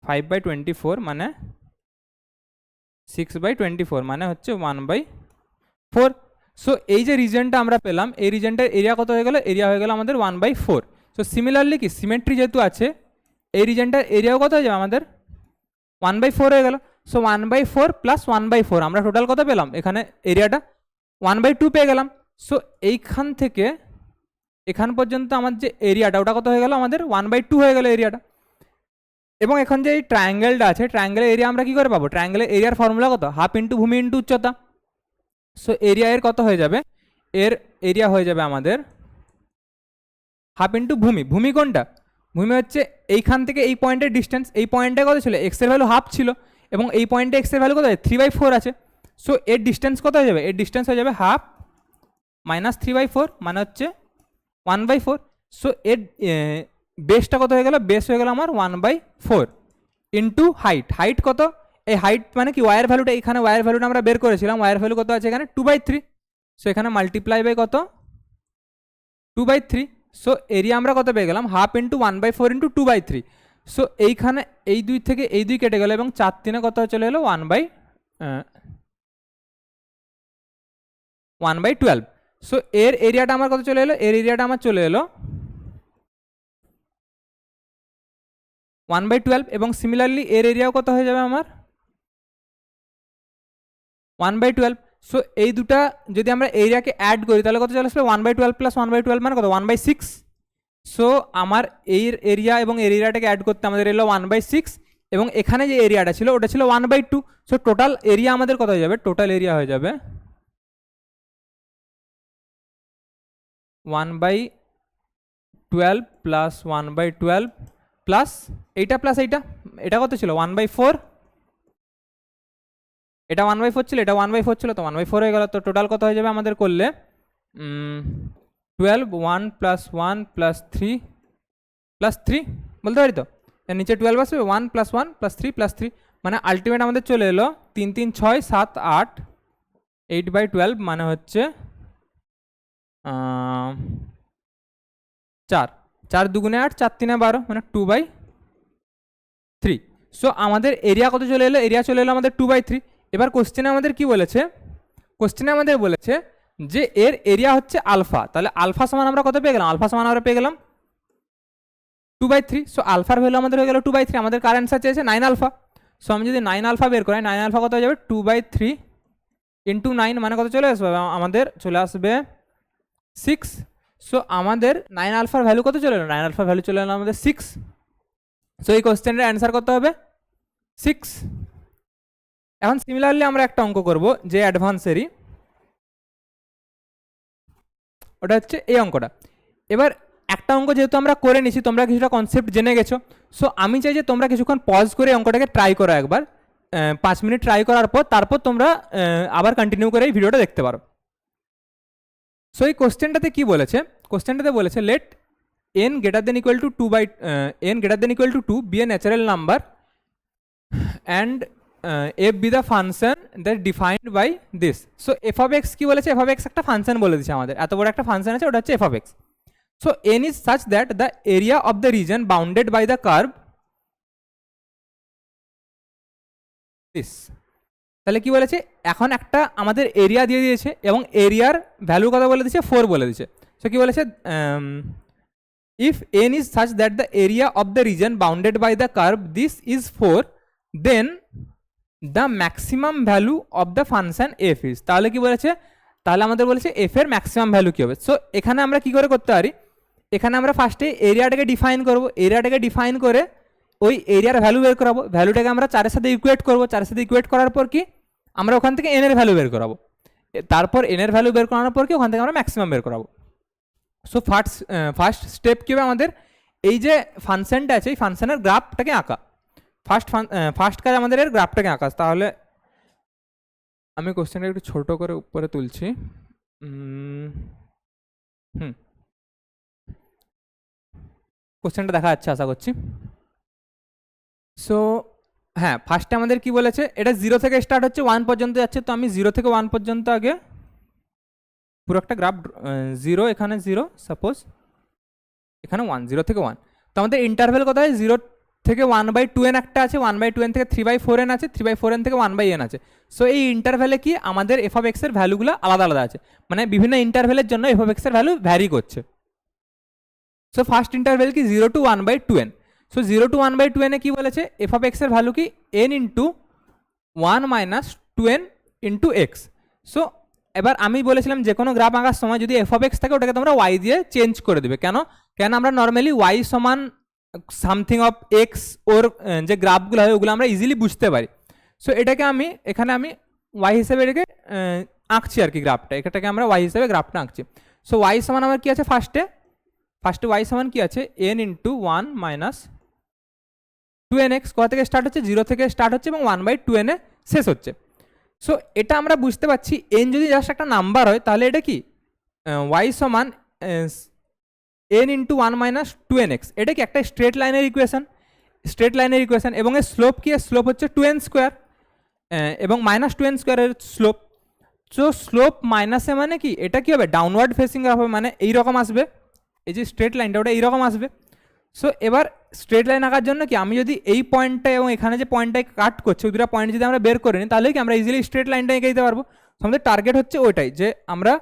5/24 মানে 6/24 মানে হচ্ছে 1/4। সো এই যে রিজনটা আমরা পেলাম, এই রিজনটার এরিয়া কত হয়ে গেল, এরিয়া হয়ে গেল আমাদের 1/4। সো সিমিলারলি কি সিমেট্রি যেহেতু আছে, এই রিজনটার এরিয়াও কত হয়ে যাবে আমাদের 1/4 হয়ে গেল। সো 1/4 প্লাস 1/4 আমরা টোটাল কত পেলাম, এখানে এরিয়াটা 1/2 পেয়ে গেলাম। সো এইখান থেকে এখান পর্যন্ত আমার যে এরিয়াটা ওটা কত হয়ে গেল আমাদের 1/2 হয়ে গেল এরিয়াটা। এবং এখন যে এই ট্রায়াঙ্গেলটা আছে, ট্রায়াঙ্গেলের এরিয়া আমরা কী করে পাবো, ট্রায়াঙ্গেলের এরিয়ার ফর্মুলা কত, হাফ ইন্টু ভূমি ইন্টু উচ্চতা। সো এরিয়া এর কত হয়ে যাবে, এর এরিয়া হয়ে যাবে আমাদের হাফ ইন্টু ভূমি। ভূমি কোনটা, ভূমি হচ্ছে এইখান থেকে এই পয়েন্টের ডিস্টেন্স, এই পয়েন্টে কত ছিল, এক্সের ভ্যালু হাফ ছিল, এবং এই পয়েন্টে এক্সের ভ্যালু কত আছে 3/4 আছে। সো এর ডিস্টেন্স কত হয়ে যাবে, এর ডিস্টেন্স হয়ে যাবে হাফ মাইনাস 3/4 মানে হচ্ছে 1/4। সো এর বেসটা কত হয়ে গেল, বেস হয়ে গেল আমার 1/4 ইন্টু হাইট। হাইট কত, এই হাইট মানে কি ওয়াইয়ের ভ্যালুটা, এখানে ওয়াইয়ের ভ্যালুটা আমরা বের করেছিলাম, ওয়াইয়ের ভ্যালু কত আছে এখানে 2/3। সো এখানে মাল্টিপ্লাই বাই কত 2/3। সো এরিয়া আমরা কত পেয়ে গেলাম, হাফ ইন্টু 1/4 ইন্টু 2/3। সো এইখানে এই দুই থেকে এই দুই কেটে গেল, এবং 4 3 কত চলে এলো 1/12। সো এর এরিয়াটা আমার কত চলে এলো, এর এরিয়াটা আমার চলে এলো 1/12, এবং সিমিলারলি এর এরিয়াও কত হয়ে যাবে আমার 1/12। সো এই দুটা যদি আমরা এরিয়াকে অ্যাড করি তাহলে কত চলে আসবে 1/12 প্লাস 1/12 মানে কত 1/6। সো আমার এর এরিয়া এবং এর এরিয়াটাকে অ্যাড করতে আমাদের এলো 1/6, এবং এখানে যে এরিয়াটা ছিল ওটা ছিল 1/2। সো টোটাল এরিয়া আমাদের কত হয়ে যাবে, টোটাল এরিয়া হয়ে যাবে 1/12 প্লাস 1/12 প্লাস এইটা প্লাস এইটা, এটা কত ছিল 1/4, এটা 1/4 ছিল, এটা 1/4 ছিল, তো 1/4 হয়ে গেল। তো টোটাল কত হয়ে যাবে আমাদের করলে 12 1 প্লাস 1 প্লাস 3 প্লাস 3 বলতে পারি তো, এর নিচে 12 আসবে 1 প্লাস 1 প্লাস 3 প্লাস 3 মানে আলটিমেট আমাদের চলে এলো 3 3 6 7 8 8/12 মানে হচ্ছে 4 4 2 8 4 3 12 মানে 2/3। সো আমাদের এরিয়া কত চলে এলো, এরিয়া চলে এলো আমাদের 2/3। এবার কোশ্চেনে আমাদের কি বলেছে, কোশ্চেনে আমাদের বলেছে যে এর এরিয়া হচ্ছে আলফা, তাহলে আলফা সমান আমরা কত পেয়ে গেলাম, আলফা সমান আমরা পেয়ে গেলাম 2/3। সো আলফার ভ্যালু আমাদের হয়ে গেল 2/3, আমাদের কার অ্যান্সার চেয়েছে 9 আলফা। সো আমি যদি 9 আলফা বের করি, 9 আলফা কত হয়ে যাবে 2/3 ইন্টু 9 মানে কত চলে আসবে, আমাদের চলে আসবে 6। সো আমাদের 9 আলফার ভ্যালু কত চলে এলো, 9 আলফার ভ্যালু চলে এলো আমাদের 6। সো এই কোশ্চেনের অ্যান্সার কত হবে 6। এখন সিমিলারলি আমরা একটা অঙ্ক করব যে অ্যাডভান্সেরই, ওটা হচ্ছে এই অঙ্কটা। এবার একটা অঙ্ক যেহেতু আমরা করে নিছি, তোমরা কিছুটা কনসেপ্ট জেনে গেছো, সো আমি চাই যে তোমরা কিছুক্ষণ পজ করে অঙ্কটাকে ট্রাই করো একবার, 5 মিনিট ট্রাই করার পর তারপর তোমরা আবার কন্টিনিউ করে এই ভিডিওটা দেখতে পারো। সো এই কোশ্চেনটাতে কি বলেছে, কোশ্চেনটাতে বলেছে late n greater than equal to 2 by n greater than equal to 2 be a natural number and f be the function that defined by this. so f of x কি বলেছে, f of x একটা function বলে দিয়েছে আমাদের, এত বড় একটা function আছে, ওটা হচ্ছে f of x. so n is such that the area of the region bounded by the curve this. তাহলে কি বলেছে, এখন একটা আমাদের এরিয়া দিয়ে দিয়েছে এবং এরিয়ার ভ্যালু কত বলে দিয়েছে, 4 বলে দিয়েছে। সো কি বলেছে, if n is such that the area of the region bounded by the curve this is 4 then the maximum value of the function f is. তাহলে কি বলেছে, তাহলে আমাদের বলেছে f এর ম্যাক্সিমাম ভ্যালু কি হবে। সো এখানে আমরা কি করে করতে পারি, এখানে আমরা ফার্স্টে এরিয়াটাকে ডিফাইন করব, এরিয়াটাকে ডিফাইন করে ওই এরিয়ার ভ্যালু বের করাবো, ভ্যালুটাকে আমরা 4 এর সাথে ইকুয়েট করবো, 4 এর সাথে ইকুয়েট করার পর কি আমরা ওখান থেকে n এর ভ্যালু বের করাবো, তারপর n এর ভ্যালু বের করানোর পর কি ওখান থেকে আমরা ম্যাক্সিমাম বের করাবো। সো ফার্স্ট স্টেপ কী হবে আমাদের, এই যে ফাংশনটা আছে এই ফাংশনের গ্রাফটাকে আঁকা, ফার্স্ট কাজ আমাদের এর গ্রাফটাকে আঁকা। তাহলে আমি কোশ্চেনটা একটু ছোট করে উপরে তুলছি। কোশ্চেনটা দেখা যাচ্ছে আশা করছি। সো হ্যাঁ, ফার্স্টে আমাদের কি বলেছে, এটা 0 থেকে স্টার্ট হচ্ছে 1 পর্যন্ত যাচ্ছে, তো আমি 0 থেকে 1 পর্যন্ত আগে পুরো একটা গ্রাফ, 0 এখানে 0 সাপোজ, এখানে 1, 0 থেকে 1। তো আমাদের ইন্টারভেল কোথায়, 0 থেকে 1/2n একটা আছে, 1/2n থেকে 3/4n আছে, 3/4n থেকে 1/n আছে। সো এই ইন্টারভেলে কি আমাদের এফ অফ এক্সের ভ্যালুগুলো আলাদা আলাদা আছে, মানে বিভিন্ন ইন্টারভেলের জন্য এফ অফ এক্সের ভ্যালু ভ্যারি করছে। সো ফার্স্ট ইন্টারভেল কি 0 to 1/2n। So 0 to 1/2n এ কি বলেছে, এফ অফ এক্সের ভ্যালু কি n into 1 minus 2n into x. So এবার আমি বলেছিলাম যে কোনো গ্রাফ আঁকার সময় যদি এফ অফ এক্স থাকে ওটাকে তোমরা ওয়াই দিয়ে চেঞ্জ করে দেবে। কেন, কেন আমরা নর্মালি ওয়াই সমান সামথিং অফ এক্স ওর যে গ্রাফগুলো হয় ওগুলো আমরা ইজিলি বুঝতে পারি। সো এটাকে আমি এখানে আমি ওয়াই হিসেবে এটাকে আঁকছি আর কি, গ্রাফটা এটাকে আমরা ওয়াই হিসেবে গ্রাফটা আঁকছি। সো ওয়াই সমান আমার কি আছে, ফার্স্টে ওয়াই সমান কি আছে, এন ইন্টু 1 মাইনাস 2nx, কোথা থেকে স্টার্ট হচ্ছে, 0 থেকে স্টার্ট হচ্ছে এবং 1/2n এ শেষ হচ্ছে। সো এটা আমরা বুঝতে পারছি n যদি জাস্ট একটা নাম্বার হয় তাহলে এটা কি y সমান n ইন্টু 1 মাইনাস 2nx, এটা কি একটা স্ট্রেট লাইনের ইকুয়েশন, এবং এর স্লোপ কি, স্লোপ হচ্ছে 2n স্কোয়ার এবং মাইনাস 2n স্কোয়ারের স্লোপ। সো স্লোপ মাইনাসে মানে কি, এটা কি হবে, ডাউনওয়ার্ড ফেসিং হবে, মানে এইরকম আসবে, এই যে স্ট্রেট লাইনটা ওটা এইরকম আসবে। সো এবার স্ট্রেট লাইন আঁকার জন্য কি আমি যদি এই পয়েন্টটা এবং এখানে যে পয়েন্টটাই কাট করছে ওই দুটো পয়েন্ট যদি আমরা বের করে নিই তাহলে কি আমরা ইজিলি স্ট্রেট লাইনটা এঁকে দিতে পারবো। আমাদের টার্গেট হচ্ছে ওইটাই, যে আমরা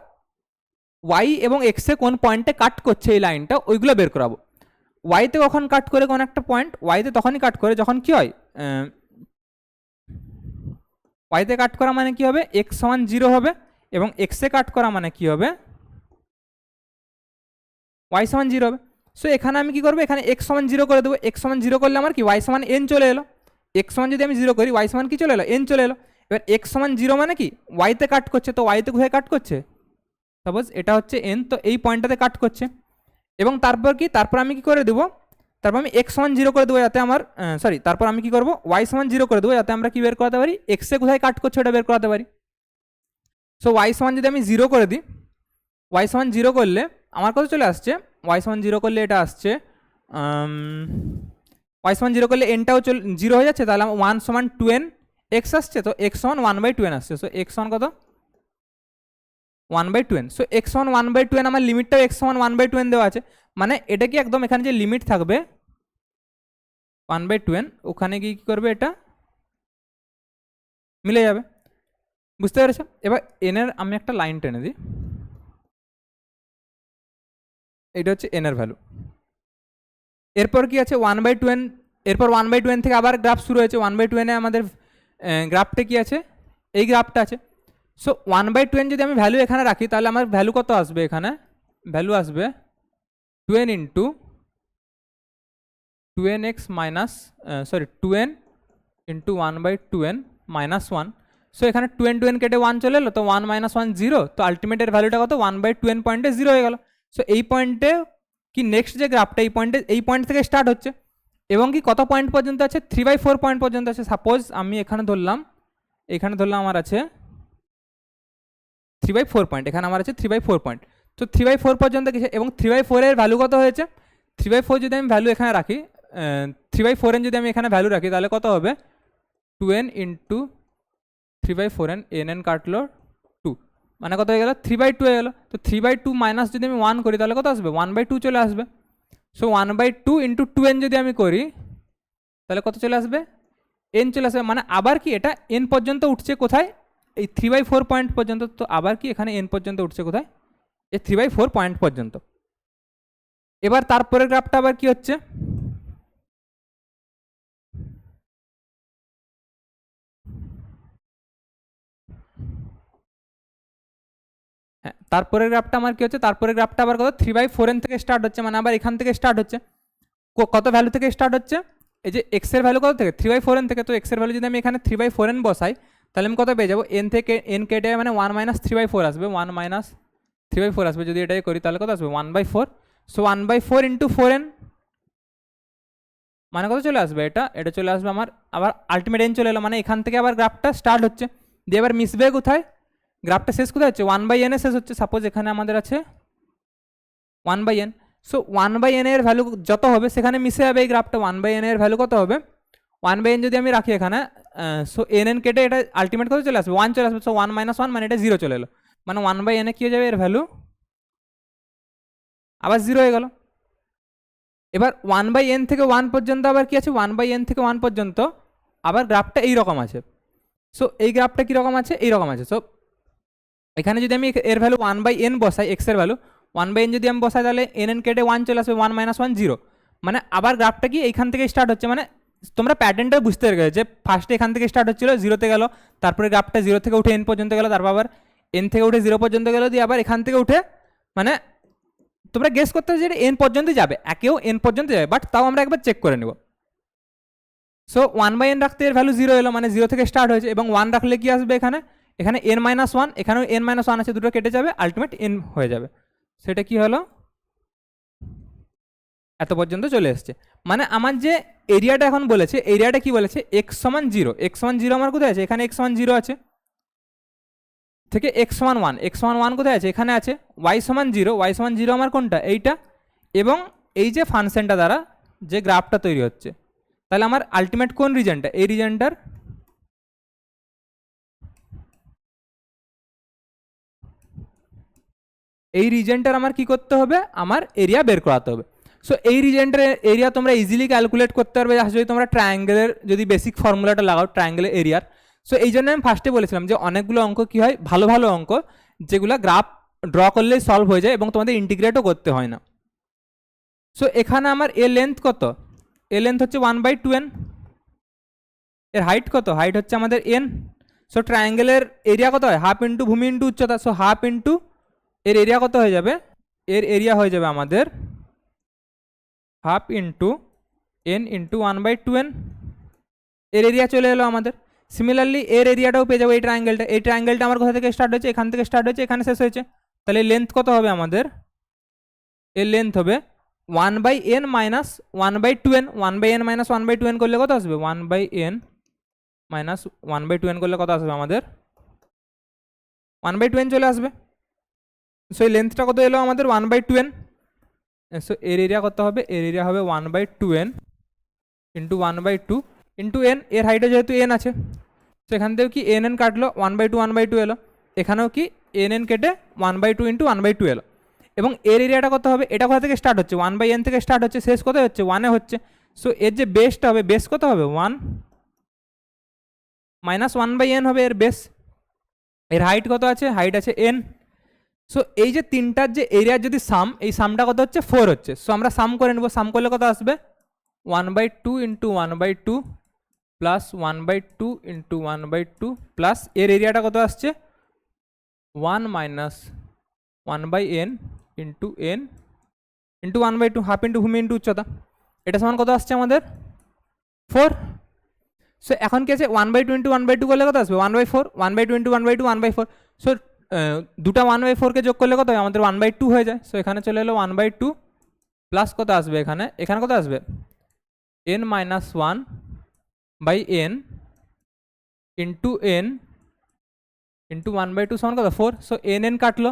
ওয়াই এবং এক্সে কোন পয়েন্টে কাট করছে এই লাইনটা ওইগুলো বের করাবো। ওয়াইতে কখন কাট করে কোন একটা পয়েন্ট, ওয়াইতে তখনই কাট করে যখন কি হয়, ওয়াইতে কাট করা মানে কি হবে, এক্স সমান 0 হবে, এবং এক্সে কাট করা মানে কি হবে, ওয়াই সমান 0 হবে। সো এখানে আমি কি করবো, এখানে এক্স সমান 0 করে দেবো, এক্স সমান 0 করলে আমার কি ওয়াই সমান n চলে এলো, এক্স সমান যদি আমি 0 করি ওয়াই সমান কি চলে এলো, n চলে এলো। এবার এক্স সমান 0 মানে কি ওয়াইতে কাট করছে, তো ওয়াইতে কোথায় কাট করছে, সাপোজ এটা হচ্ছে n, তো এই পয়েন্টটাতে কাট করছে। এবং তারপর কি, তারপর আমি কি করে দেবো, তারপর আমি এক্স সমান 0 করে দেবো যাতে আমার তারপর আমি কি করবো, ওয়াই সমান 0 করে দেবো যাতে আমরা কি বের করাতে পারি, এক্সে কোথায় কাট করছে ওটা বের করাতে পারি। সো ওয়াই সমান যদি আমি 0 করে দিই, ওয়াই সমান 0 করলে আমার কত চলে আসছে, ওয়াই সমান 0 করলে এটা আসছে, ওয়াই সমান 0 করলে এনটাও 0 হয়ে যাচ্ছে, তাহলে 1 সমান 2n এক্স আসছে, তো এক্স সমান 1/2n আসছে। সো এক্স সমান কত, 1/2n। সো এক্স সমান 1/2n, আমার লিমিটটাও এক্স সমান 1/2n দেওয়া আছে, মানে এটা কি একদম এখানে যে লিমিট থাকবে 1/2n ওখানে গিয়ে কী করবে, এটা মিলে যাবে, বুঝতে পেরেছো। এবার এনের আমি একটা লাইন টেনে দিই, এটা হচ্ছে n এর ভ্যালু। এরপর কি আছে 1/2n, এরপর 1/2n থেকে আবার গ্রাফ শুরু হয়েছে, 1/2n এ আমাদের গ্রাফটা কি আছে, এই গ্রাফটা আছে। সো 1/2n যদি আমি ভ্যালু এখানে রাখি তাহলে আমার ভ্যালু কত আসবে, এখানে ভ্যালু আসবে 2n into 2nx minus 2n into 1/2n minus 1। So এখানে 2n কেটে 1 চলে এলো, তো 1 - 1 0, তো আলটিমেটের ভ্যালুটা কত 1/2n পয়েন্টে 0 হয়ে গেল। সো এই পয়েন্টে কি নেক্সট যে গ্রাফটা এই পয়েন্ট থেকে স্টার্ট হচ্ছে এবং কি কত পয়েন্ট পর্যন্ত আছে 3/4 পয়েন্ট পর্যন্ত আছে। সাপোজ আমি এখানে ধরলাম আমার আছে 3/4 পয়েন্ট, এখানে আমার আছে 3/4 পয়েন্ট। তো 3/4 পর্যন্ত গেছে এবং 3/4 এর ভ্যালু কত হয়েছে, 3/4 যদি আমি ভ্যালু এখানে রাখি, 3/4n যদি আমি এখানে ভ্যালু রাখি তাহলে কত হবে 2n ইন্টু 3/4n, n কাটলো 2, মানে কত হয়ে গেল 3/2 হয়ে গেল। তো 3/2 মাইনাস যদি আমি 1 করি তাহলে কত আসবে 1/2 চলে আসবে। সো 1/2 ইন্টু 2n যদি আমি করি তাহলে কত চলে আসবে n চলে আসবে। মানে আবার কি এটা n পর্যন্ত উঠছে কোথায়, এই 3/4 পয়েন্ট পর্যন্ত। তো আবার কি এখানে n পর্যন্ত উঠছে কোথায়, এই 3/4 পয়েন্ট পর্যন্ত। এবার তারপরের গ্রাফটা আবার কি হচ্ছে, হ্যাঁ তারপরের গ্রাফটা আমার কি হচ্ছে, তারপরের গ্রাফটা আবার কত 3/4n থেকে স্টার্ট হচ্ছে, মানে আবার এখান থেকে স্টার্ট হচ্ছে। কত ভ্যালু থেকে স্টার্ট হচ্ছে, এই যে x এর ভ্যালু কত থেকে 3/4n থেকে। তো x এর ভ্যালু যদি আমি এখানে 3/4n বসাই তাহলে আমি কত পেয়ে যাবো, n থেকে n কেটে মানে 1 - 3/4 আসবে, 1 - 3/4 আসবে। যদি এটাই করি তাহলে কত আসবে 1/4। সো 1/4 ইন্টু 4n মানে কত চলে আসবে, এটা চলে আসবে আমার আবার আলটিমেট n চলে এলো, মানে এখান থেকে আবার গ্রাফটা স্টার্ট হচ্ছে, দিয়ে এবার মিশবে কোথায়, গ্রাফটা শেষ কোথায় হচ্ছে 1/n এ শেষ হচ্ছে। সাপোজ এখানে আমাদের আছে 1/n। সো 1/n এর ভ্যালু যত হবে সেখানে মিশে যাবে এই গ্রাফটা। 1/n এর ভ্যালু কত হবে 1/n যদি আমি রাখি এখানে, সো n কেটে এটা আলটিমেট কত চলে আসবে 1 চলে আসবে। সো 1 - 1 মানে এটা 0 চলে এলো, মানে 1/n এ কী হয়ে যাবে এর ভ্যালু আবার 0 হয়ে গেল। এবার 1/n থেকে 1 পর্যন্ত আবার কি আছে, 1/n থেকে 1 পর্যন্ত আবার গ্রাফটা এইরকম আছে। সো এই গ্রাফটা কীরকম আছে, এইরকম আছে। সো এখানে যদি আমি এর ভ্যালু 1/n বসাই, x এর ভ্যালু 1/n যদি আমি বসাই তাহলে n কেটে 1 চলে আসবে, 1 - 1 0, মানে আবার গ্রাফটা কি এইখান থেকে স্টার্ট হচ্ছে। মানে তোমরা প্যাটার্নটা বুঝতে পেরে গেছো যে ফার্স্টে এখান থেকে স্টার্ট হচ্ছিল 0-তে গেল, তারপরে গ্রাফটা 0 থেকে উঠে n পর্যন্ত গেল, তারপর আবার n থেকে উঠে 0 পর্যন্ত গেল, দিয়ে আবার এখান থেকে উঠে, মানে তোমরা গেস করতে হবে যে n পর্যন্ত যাবে, একেও n পর্যন্ত যাবে, বাট তাও আমরা একবার চেক করে নেব। সো 1/n রাখতে এর ভ্যালু 0 এলো, মানে 0 থেকে স্টার্ট হয়েছে, এবং 1 রাখলে কি আসবে এখানে n - 1, এখানেও n - 1 আছে, দুটো কেটে যাবে, আলটিমেট n হয়ে যাবে। সেটা কি হলো, এত পর্যন্ত চলে এসছে। মানে আমার যে এরিয়াটা এখন বলেছে, এরিয়াটা কি বলেছে x = 0, x = 0 আমার কোথায় আছে, এখানে x = 0 আছে, থেকে x = 1, x = 1 কোথায় আছে, এখানে আছে, y = 0, y = 0 আমার কোনটা এইটা, এবং এই যে ফাংশনটা দ্বারা যে গ্রাফটা তৈরি হচ্ছে, তাহলে আমার আলটিমেট কোন রিজনটা, এই রিজনটার আমার কি করতে হবে, আমার এরিয়া বের করাতে হবে। সো এই রিজনটার এরিয়া তোমরা ইজিলি ক্যালকুলেট করতে পারবে যদি তোমরা ট্রায়াঙ্গেলের যদি বেসিক ফর্মুলাটা লাগাও ট্রায়াঙ্গেলের এরিয়ার। সো এই জন্য আমি ফার্স্টে বলেছিলাম যে অনেকগুলো অঙ্ক কী হয়, ভালো ভালো অঙ্ক যেগুলো গ্রাফ ড্র করলেই সলভ হয়ে যায় এবং তোমাদের ইন্টিগ্রেটও করতে হয় না। সো এখানে আমার এ লেন্থ কত, এ লেন্থ হচ্ছে 1/2n, এর হাইট কত, হাইট হচ্ছে আমাদের n। সো ট্রায়াঙ্গেলের এরিয়া কত হয়, হাফ ইন্টু ভূমি ইন্টু উচ্চতা। সো হাফ ইন্টু এর এরিয়া কত হয়ে যাবে, এর এরিয়া হয়ে যাবে আমাদের half into n into 1/2n, এর এরিয়া চলে এলো আমাদের। সিমিলারলি এর এরিয়াটাও পেয়ে যাবো, এই ট্রায়াঙ্গেলটা আমার কোথা থেকে স্টার্ট হয়েছে, এখান থেকে স্টার্ট হয়েছে, এখানে শেষ হয়েছে। তাহলে লেন্থ কত হবে আমাদের, এর লেন্থ হবে 1/n - 1/2n, 1/n - 1/2n করলে কত আসবে, 1/n - 1/2n করলে কত আসবে আমাদের 1/2n চলে আসবে। সো এই লেন্থটা কত এলো আমাদের 1/2n। সো এর এরিয়া কত হবে, এর এরিয়া হবে 1/2n ইন্টু 1/2 ইন্টু n, এর হাইটে যেহেতু n আছে, তো এখান থেকেও কি n কাটলো, 1/2 এলো, এখানেও কি n কেটে 1/2 ইন্টু 1/2 এলো। এবং এর এরিয়াটা কত হবে, এটা কোথা থেকে স্টার্ট হচ্ছে, 1/n থেকে স্টার্ট হচ্ছে, শেষ কোথায় হচ্ছে 1-এ হচ্ছে। সো এর যে বেসটা হবে, বেস কত হবে 1 - 1/n হবে এর বেস। এর হাইট কত আছে, হাইট আছে n। সো এই যে তিনটার যে এরিয়ার যদি সাম, এই সামটা কত হচ্ছে 4 হচ্ছে। সো আমরা সাম করে নেব, সাম করলে কত আসবে 1/2 ইন্টু 1/2 প্লাস 1/2 ইন্টু 1/2 প্লাস এর এরিয়াটা কত আসছে 1 - 1/n into n into 1/2, half into ভূমি ইন্টু উচ্চতা, এটা সমান কত আসছে আমাদের 4। সো এখন কি আছে 1/20 1/2 করলে কত আসবে 1/4, 1/20 1/2 1/4। সো দুটা 1/4কে যোগ করলে কত হয় আমাদের 1/2 হয়ে যায়। সো এখানে চলে এলো 1/2 প্লাস কত আসবে এখানে, এখানে কত আসবে n-1/n ইন্টু n ইন্টু 1/2 সমান কত 4। সো n কাটলো।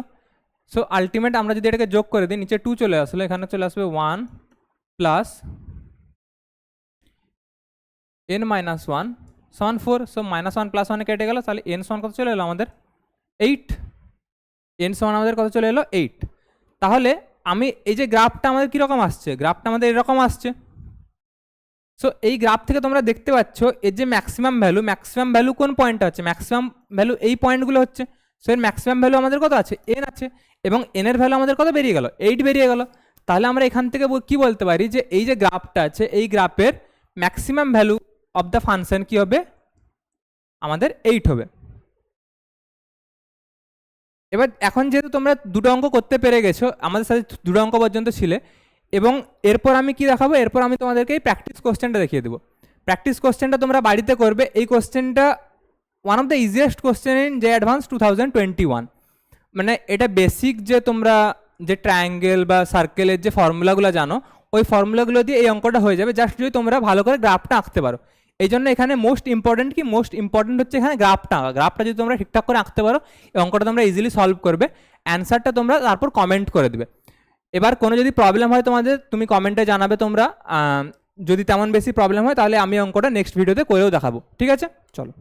সো আলটিমেট আমরা যদি এটাকে যোগ করে দিই, নিচে 2 চলে আসলো, এখানে চলে আসবে 1 প্লাস n-1 সমান 4। সো -1 প্লাস 1 কেটে গেল, তাহলে n সমান কত চলে এলো আমাদের 8। n সমান আমাদের কত চলে এলো 8। তাহলে আমি এই যে গ্রাফটা আমাদের কীরকম আসছে, গ্রাফটা আমাদের এরকম আসছে। সো এই গ্রাফ থেকে তোমরা দেখতে পাচ্ছ এর যে ম্যাক্সিমাম ভ্যালু কোন পয়েন্টটা হচ্ছে, ম্যাক্সিমাম ভ্যালু এই পয়েন্টগুলো হচ্ছে। সো এর ম্যাক্সিমাম ভ্যালু আমাদের কত আছে n আছে, এবং n এর ভ্যালু আমাদের কত বেরিয়ে গেল 8 বেরিয়ে গেল। তাহলে আমরা এখান থেকে কি বলতে পারি যে এই যে গ্রাফটা আছে এই গ্রাফের maximum value of the function কি হবে আমাদের 8 হবে। এবার এখন যেহেতু তোমরা দুটো অঙ্ক করতে পেরে গেছো, আমাদের সাথে দুটো অঙ্ক পর্যন্ত ছিলে, এবং এরপর আমি কি দেখাবো, এরপর আমি তোমাদেরকে এই প্র্যাকটিস কোশ্চেনটা দেখিয়ে দেবো। প্র্যাকটিস কোশ্চেনটা তোমরা বাড়িতে করবে। এই কোশ্চেনটা one of the easiest question in J advance 2021। মানে এটা বেসিক যে তোমরা যে ট্রায়াঙ্গেল বা সার্কেলের যে ফর্মুলাগুলো জানো, ওই ফর্মুলাগুলো দিয়ে এই অঙ্কটা হয়ে যাবে, জাস্ট যদি তোমরা ভালো করে গ্রাফটা আঁকতে পারো। এই জন্য এখানে মোস্ট ইম্পর্টেন্ট হচ্ছে এখানে গ্রাফটা আঁকা। গ্রাফটা যদি তোমরা ঠিকঠাক করে আঁকতে পারো, এই অঙ্কটা তোমরা ইজিলি সলভ করবে। অ্যান্সারটা তোমরা তারপর কমেন্ট করে দেবে। এবার কোনো যদি প্রবলেম হয় তোমাদের, তুমি কমেন্টে জানাবে তোমরা। যদি তেমন বেশি প্রবলেম হয় তাহলে আমি অঙ্কটা নেক্সট ভিডিওতে করেও দেখাবো। ঠিক আছে, চলো।